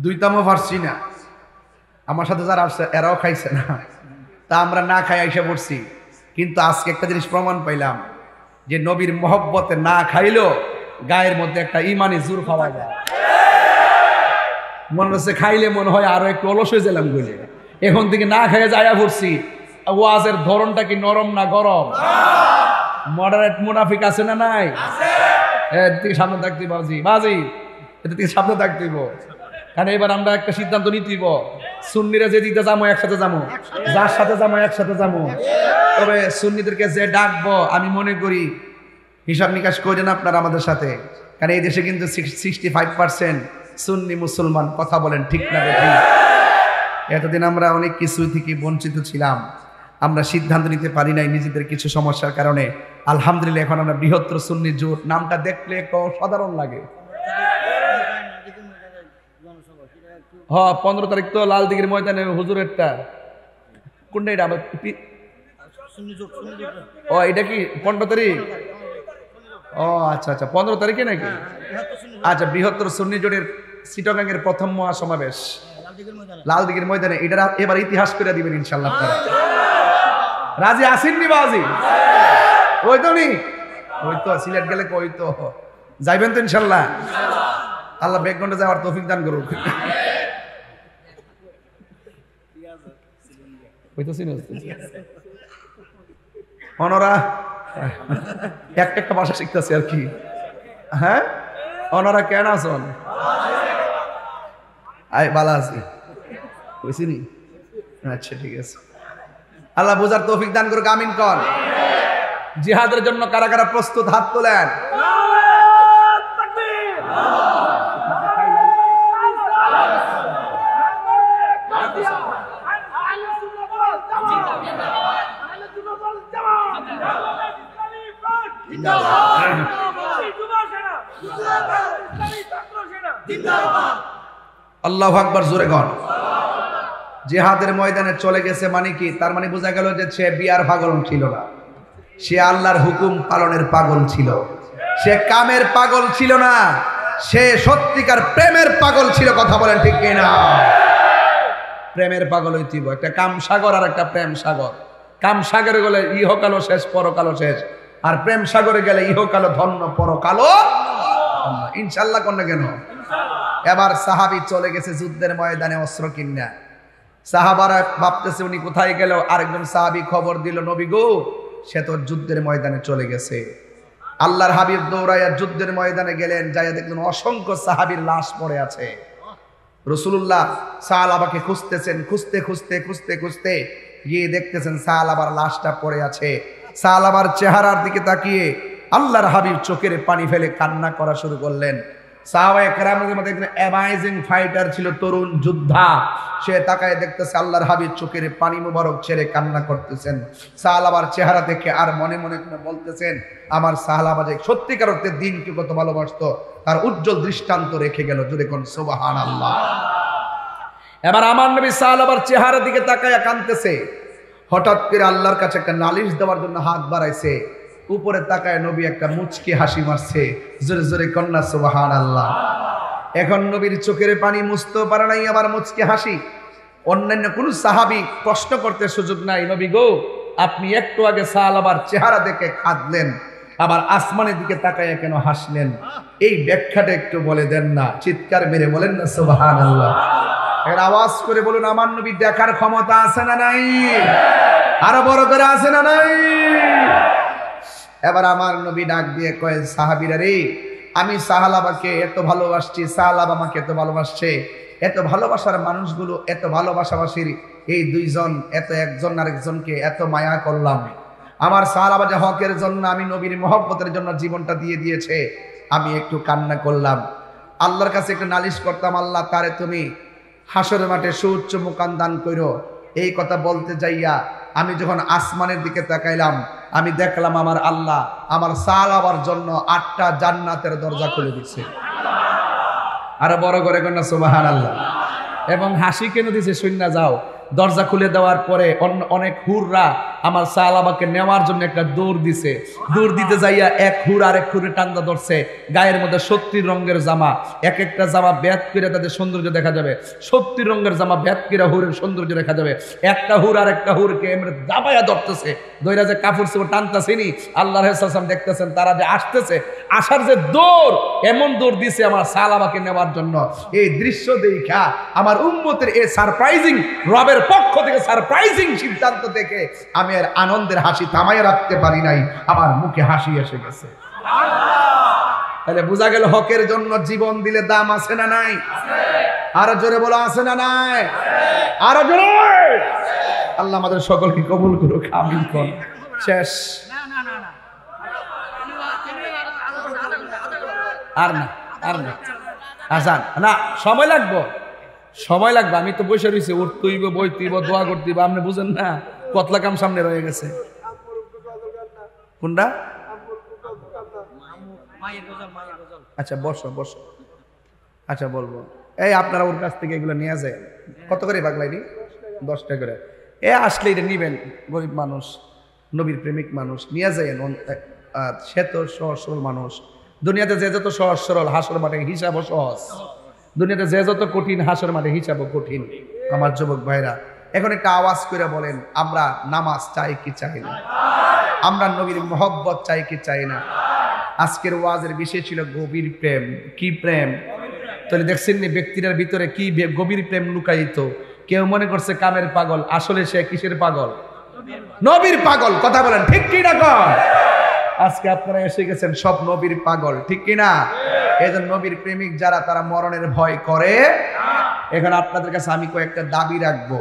দুইতামও পারছি না। আমার সাথে যারা আসছে এরাও খাইছে না, তা আমরা না খাই আইসা পড়ছি। কিন্তু আজকে একটা জিনিস প্রমাণ পাইলাম যে নবীর মহব্বতে না খাইলেও গায়ের মধ্যে একটা ইমানি জোর পাওয়া যায়। মনে হচ্ছে খাইলে মনে হয় আরো একটু অলস হয়ে গেলাম বলে, এখন থেকে না খাইয়ে যাইয়া পড়ছি। ওয়াজের ধরনটা কি নরম না গরম? মডারেট মুনাফিক আছে না নাই? তুই সামনে থাকতে বাজি বাজি, এটা তুই সামনে থাকতে কারণ এবার আমরা একটা সিদ্ধান্ত নিতেইব, সুন্নিরা যে দিতে যাবো একসাথে যাবো, যার সাথে যাবো একসাথে যাবো। তবে সুন্নিদেরকে যে ডাকবো আমি মনে করি হিসাব নিকাশ করেন আপনারা আমাদের সাথে, কারণ এই দেশে কিন্তু 65% সুন্নি মুসলমান। কথা বলেন ঠিক না বেঠিক? এতদিন আমরা অনেক কিছু থেকে বঞ্চিত ছিলাম, আমরা সিদ্ধান্ত নিতে পারি নাই নিজেদের কিছু সমস্যার কারণে। আলহামদুলিল্লাহ এখন আমরা বৃহত্তর সুন্নি জোট, নামটা দেখলে একটু সাধারণ লাগে। 15 তারিখ তো লালদিঘির ময়দানে হুজুরেরটা, কোনটা এটা? ও এটা কি 15 তারিখ? ও আচ্ছা আচ্ছা, 15 তারিখে নাকি? আচ্ছা, বৃহত্তর সুন্নি জোটের চিটাগাংয়ের প্রথম মহাসমাবেশ লালদিঘির ময়দানে, এটা এবার ইতিহাস করে দিবেন ইনশাআল্লাহ। রাজি আসেননি বাজি? ওই তো নি, ওই তো সিলেট গেলে কই তো যাইবেন তো ইনশাআল্লাহ। আল্লাহ বেগগন্ডে যাওয়ার তৌফিক দান করুক। ওই তো সিনে অনরা একটা ভাষা শিখতেছে আর কি। হ্যাঁ, অনরা কেন আসন? আই ভালো আছি, বুঝছি নি? আচ্ছা ঠিক আছে, আল্লাহ বোঝার তৌফিক দান করুক, আমিন কর। জিহাদের জন্য কারা কারা প্রস্তুত? হাত তোলেন। আল্লাহু আকবার, জোরে কর। জিহাদের ময়দানে চলে গেছে মানে কি? তার মানে বোঝা গেল যে সে বিয়ার পাগল ছিল না, সে আল্লাহর হুকুম পালনের পাগল ছিল, সে কামের পাগল ছিল না, সে সত্যিকার প্রেমের পাগল ছিল। কথা বলেন ঠিক কিনা? প্রেমের পাগল হইতিব, একটা কাম সাগর আর একটা প্রেম সাগর। কাম সাগরে গেলে ইহকালও শেষ পরকালও শেষ, আর প্রেম সাগরে গেলে ইহকালও ধন্য পরকালও ধন্য। ইনশাআল্লাহ কোন কেন? এবার সাহাবী চলে গেছে যুদ্ধের ময়দানে অস্ত্র কিনা। সাহাবারা ভাবতেছে উনি কোথায় গেল। আরেকজন সাহাবী খবর দিল, নবী গো, সে তো যুদ্ধের ময়দানে চলে গেছে। আল্লাহর হাবিব দৌড়াইয়া যুদ্ধের ময়দানে গেলেন, যাইয়া দেখলেন অসংখ্য সাহাবীর লাশ পড়ে আছে। রাসূলুল্লাহ সাহাবাকে খুঁজতেছেন, খুঁজতে খুঁজতে খুঁজতে খুঁজতে গিয়ে দেখতেছেন সাহাবার লাশটা পড়ে আছে। সাহাবার চেহারার দিকে তাকিয়ে আল্লাহর হাবিব চোখের পানি ফেলে কান্না করা শুরু করলেন। সাহাবায়ে কেরামের মধ্যে একজন অ্যামাজিং ফাইটার ছিল, তরুণ যোদ্ধা। সে তাকায় দেখতেছে আল্লাহর হাবিব চোখের পানি মুবারক ছেড়ে কান্না করতেছেন। সাহাবার চেহারা দেখে আর মনে মনে বলতেছেন, আমার সাহাবা যে সত্যিকার অর্থে দ্বীনকে কত ভালোবাসতো, তার উজ্জ্বল দৃষ্টান্ত রেখে গেল। জোরে কোন সুবহানাল্লাহ। এবার আমার নবী সাহাবার চেহারার দিকে তাকায় কাঁদতেছে। হঠাৎ করে আল্লাহর কাছে একটা নালিশ দেওয়ার জন্য হাত বাড়াইছে। উপরে তাকায় নবী একটা মুচকি হাসি মারছে। জোরে জোরে কন্যা সুবহানাল্লাহ। এখন নবীর চোখের পানি মুছতে পারে নাই, আবার মুচকি হাসি। অন্যান্য কোন সাহাবী প্রশ্ন করতে সুযোগ নাই, নবী গো, আপনি একটু আগে সাহাবার চেহারা দেখে কাঁদলেন, আবার আসমানের দিকে তাকায় কেন হাসলেন? এই ব্যাখ্যাটা একটু বলে দেন না। চিৎকার মেরে বলেন না সুবহানাল্লাহ। এর আওয়াজ করে বলুন, আমার নবী দেখার ক্ষমতা আছে না নাই? আরো বড় করে আছে না নাই? এবার আমার নবী ডাক দিয়ে কয়, সাহাবীরা রে, আমি সাহাবাকে এত ভালোবাসছি, সাহাবা আমাকে এত ভালোবাসছে। এত ভালোবাসার মানুষগুলো, এত ভালোবাসাবাসীর এই দুইজন, এত একজন আরেকজনকে এত মায়া করলাম। আমার সাহাবা যে হকের জন্য, আমি নবীর মহব্বতের জন্য জীবনটা দিয়ে দিয়েছে, আমি একটু কান্না করলাম। আল্লাহর কাছে একটু নালিশ করতাম, আল্লাহ তারে তুমি হাসরের মাঠে সুউচ্চ মুকাম দান কইরো। এই কথা বলতে যাইয়া আমি যখন আসমানের দিকে তাকাইলাম, আমি দেখলাম আমার আল্লাহ আমার সাহাবার জন্য 8টা জান্নাতের দরজা খুলে দিচ্ছে। আরো বড় করে কন্যা সুবহানাল্লাহ। এবং হাসি কেন দিছে শুননা যাও। দরজা খুলে দেওয়ার পরে অনেক হুররা আমার সালাবাকে নেওয়ার জন্য একটা দৌড় দিছে, দৌড় দিতে যাইয়া এক হুর আরেক হুরে টান্দা ধরছে। গায়ের মধ্যে ৩৬ রঙের জামা, এক একটা জামা ব্যাত করে তাদের সৌন্দর্য দেখা যাবে, ৩৬ রঙের জামা ব্যাত করে হুরের সৌন্দর্য দেখা যাবে। একটা হুর আর একটা হুরকে এমনি দাবাইয়া ধরতেছে, দইরা যে কাপড় চোপড় টানতেছেনি। আল্লাহর রাসূল দেখতেছেন তারা যে আসতেছে, আসার যে দৌড়, এমন দৌড় দিছে আমার সালাবাকে নেওয়ার জন্য। এই দৃশ্য দেখা আমার উম্মতের এই সারপ্রাইজিং, রবের পক্ষ থেকে সারপ্রাইজিং সিদ্ধান্ত থেকে আমি আর আনন্দের হাসি থামাইয়া রাখতে পারি নাই, আমার মুখে হাসি এসে গেছে। তাহলে বোঝা গেল হকের জন্য জীবন দিলে দাম আছে না নাই? আরো জোরে বলো, আছে না নাই? আরো জোরে। আল্লাহ আমাদের সকলকে কবুল করুক, আমিন। কোন শেষ? আর না, আর না, আজান না, সময় লাগবো, সময় লাগবে। আমি তো বসে রয়েছি, উঠতেইব, বইতেইব, দোয়া করতেইব। আপনি বুঝেন না, কতলা কাম সামনে রয়ে গেছে। কোনটা? আচ্ছা বসো বসো। আচ্ছা বলবো, এই আপনারা ওর কাছ থেকে এগুলো নিয়ে যায়। কত করে পাগলাইনি? 10 টাকা করে। আসলে এটা নিবেন, গরিব মানুষ, নবীর প্রেমিক মানুষ, নিয়ে যায়। সে তো সহজ সরল মানুষ। দুনিয়াতে যে যত সহজ সরল, হাসর মাঠে হিসাবও সহজ। দুনিয়াতে যে যত কঠিন, হাসর মাঠে হিসাবও কঠিন। আমার যুবক ভাইরা, এখন একটা আওয়াজ করে বলেন, আমরা নামাজ চাই কি চাই না? আমরা নবীর মহব্বত চাই কি চাই না? আজকের ওয়াজের বিষয় ছিল গভীর প্রেম। কি প্রেম? তাহলে দেখছেন নি ব্যক্তিটার ভিতরে কি গভীর প্রেম লুকায়িত। কেউ মনে করছে কামের পাগল, আসলে সে কিসের পাগল? নবীর পাগল। কথা বলেন ঠিক কি না? কন আজকে আপনারা এসে গেছেন সব নবীর পাগল, ঠিক কি না? এই যে নবীর প্রেমিক যারা, তারা মরণের ভয় করে। এখন আপনাদের কাছে আমি কয়েকটা দাবি রাখবো।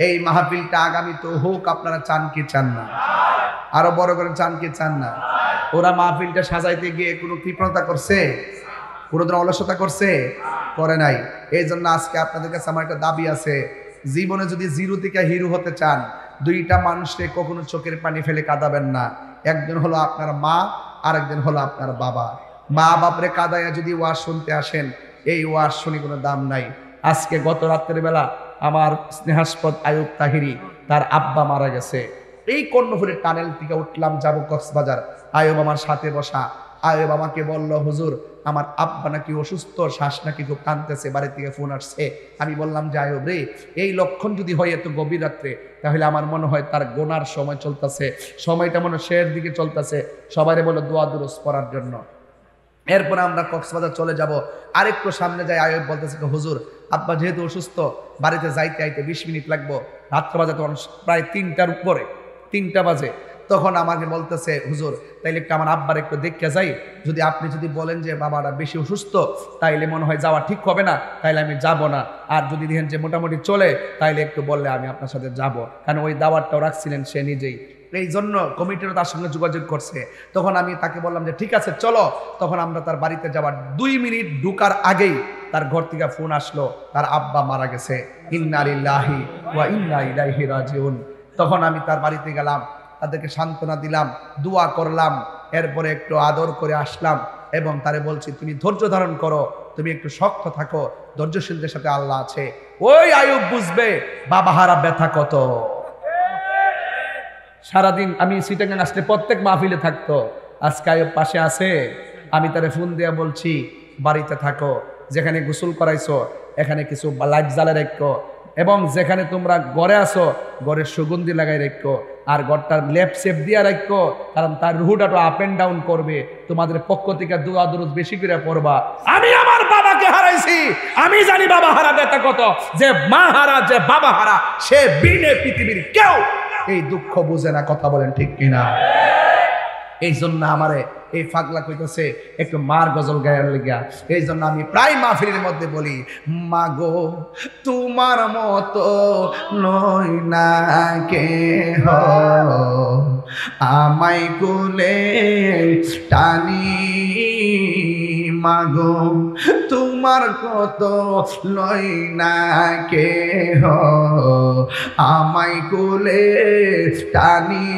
এই মাহফিলটা আগামী তো হোক, আপনারা চান কি চান না? আরো বড় করে চান কি চান না? ওরা মাহফিলটা সাজাইতে গিয়ে কোনো কৃপণতা করছে? কোনোদিন অলসতা করছে? করে নাই। এই জন্য আজকে আপনাদের কাছে আমার একটা দাবি আছে। জীবনে যদি জিরো থেকে হিরো হতে চান, দুইটা মানুষকে কখনো চোখের পানি ফেলে কাঁদাবেন না। একজন হলো আপনার মা, আরেকজন হলো আপনার বাবা। মা বাপরে কাঁদাইয়া যদি ওয়াজ শুনতে আসেন, এই ওয়াজ শুনি কোনো দাম নাই। আজকে গত রাত্রের বেলা আমার স্নেহাস্পদ আয়ুব তাহিরি, তার আব্বা মারা গেছে। এই কর্ণফুলীর টানেল থেকে উঠলাম, যাবো কক্সবাজার। আয়ুব আমার সাথে বসা। আয়ুব আমাকে বলল, হুজুর আমার আব্বা নাকি অসুস্থ, শ্বাস নাকি খুব টানতেছে, বাড়ি থেকে ফোন আসছে। আমি বললাম যে আয়ুব রে, এই লক্ষণ যদি হয় এত গভীর রাত্রে, তাহলে আমার মনে হয় তার গোনার সময় চলতেছে, সময়টা মনে শেষের দিকে চলতেছে। সবাই বলো দোয়া দুরুস পড়ার জন্য। এরপরে আমরা কক্সবাজার চলে যাব। আরেকটু সামনে যাই, আয়ুব বলতেছে, হুজুর আব্বা যেহেতু অসুস্থ, বাড়িতে যাইতে আইতে 20 মিনিট লাগবো। রাত্র বাজে তখন প্রায় 3টার উপরে, 3টা বাজে। তখন আমাকে বলতেছে, হুজুর তাইলে একটু আমার আব্বার একটু দেখতে যাই। যদি আপনি যদি বলেন যে বাবারা বেশি অসুস্থ, তাইলে মনে হয় যাওয়া ঠিক হবে না, তাইলে আমি যাব না। আর যদি দেখেন যে মোটামুটি চলে, তাইলে একটু বললে আমি আপনার সাথে যাব। কারণ ওই দাওয়াতটাও রাখছিলেন সে নিজেই, এই জন্য কমিটিরও তার সঙ্গে যোগাযোগ করছে। তখন আমি তাকে বললাম যে ঠিক আছে চলো। তখন আমরা তার বাড়িতে যাওয়ার 2 মিনিট ঢুকার আগেই তার ঘর থেকে ফোন আসলো, তার আব্বা মারা গেছে। ইন্না লিল্লাহি ওয়া ইন্না ইলাইহি রাজিউন। তখন আমি তার বাড়িতে গেলাম, তাদেরকে সান্ত্বনা দিলাম, দোয়া করলাম, এরপরে একটু আদর করে আসলাম এবং তারে বলছি তুমি ধৈর্য ধারণ করো, তুমি একটু শক্ত থাকো, ধৈর্যশীলদের সাথে আল্লাহ আছে। ওই আয়ুব বুঝবে বাবাহারা ব্যথা কত। সারাদিন আমি চিটাগাং আসলে প্রত্যেক মাহফিলে থাকতো, আজকে আয়ুব পাশে আছে। আমি তারে ফোন দিয়ে বলছি বাড়িতে থাকো, যেখানে গোসল করাইছো এখানে কিছু লাইট জ্বালে রাখো, এবং যেখানে তোমরা ঘরে আসো ঘরের সুগন্ধি লাগাই রাখো, আর ঘরটার লেফট সেপ দিয়ে রাখো, কারণ তার রুহুটা তো আপ এন্ড ডাউন করবে। তোমাদের পক্ষ থেকে দোয়া দুরুদ বেশি করে পড়বা। আমি আমার বাবাকে হারাইছি, আমি জানি বাবা হারা ব্যথা কত। যে মা হারা, যে বাবা হারা, সে বিনে পৃথিবীর কেউ এই দুঃখ বুঝে না। কথা বলেন ঠিক কিনা? এই জন্য আমারে এই ফাগলা কইতেছে একটু মার গজল গায়ের লেগা। এই জন্য আমি প্রায় মাহফিলের মধ্যে বলি, মাগো তোমার মতো নই না কেহ, আমায় কোলে টানি, মাগো তোমার কত লই না কেহ, আমায় কোলে টানি,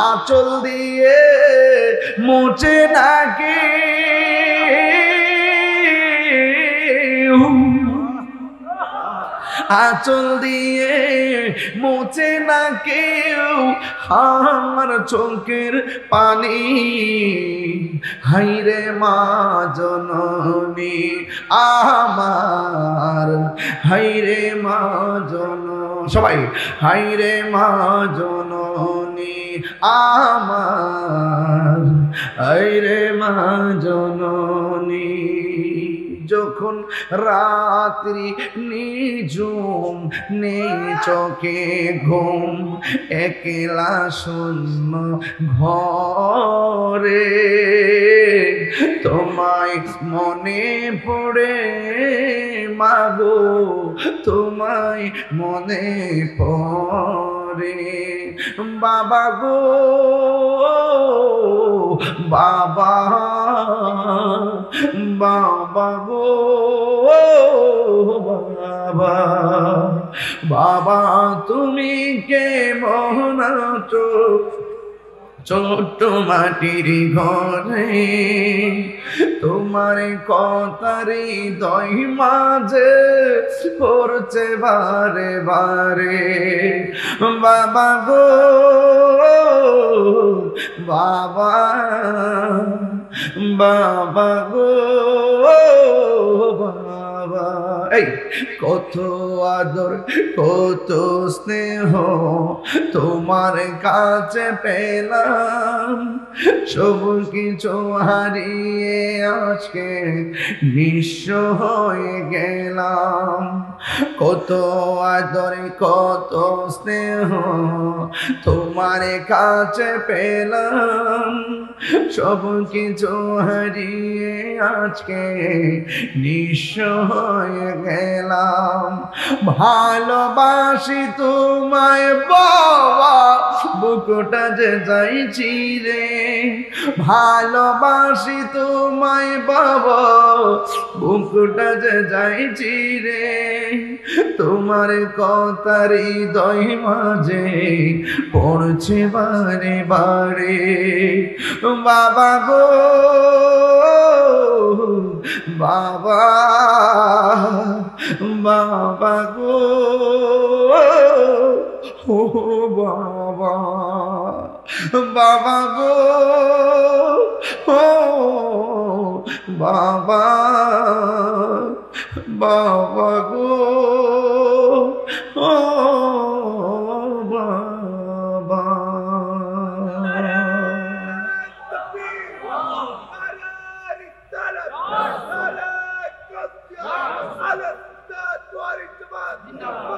আঁচল দিয়ে মুছে নাকি আঁচল দিয়ে মুছে না কেউ আমার চোখের পানি। হাইরে মা জননী আমার, হাইরে মা সবাই হাইরে মা জননী আমার, হাইরে মা জননী। যখন রাত্রি নিঝুম নেই চোখে ঘুম, একলা শূন্য ঘরে তোমায় মনে পড়ে মাগো, তোমায় মনে পড়ে বাবা গো বাবা, বাবা গো বাবা, বাবা তুমি কেমন আছো ছোট্ট মাটির ঘরে, তোমার কথারি দই মাঝে পড়ছে বারে বারে বাবা গো বাবা, বাবা গো বাবা। এই কত আদর কত স্নেহ তোমার কাছে পেলাম, সব কিছু হারিয়ে আজকে নিঃস্ব হয়ে গেলাম। কত আদর কত স্নেহ তোমার কাছে পেলাম, সব কিছু হারিয়ে আজকে নিঃস্ব হয়ে গেলাম। ভালোবাসি তোমায় বাবা, বুকটা যে যাইছি রে, ভালোবাসি তোমায় বাবা, বুকটা যে যাইছি রে, তোমার কথার হৃদয় মাঝে পড়ছে বারে বারে বাবা গো বাবা, বাবা গো ও বাবা, বাবা গো ও বাবা, বাবা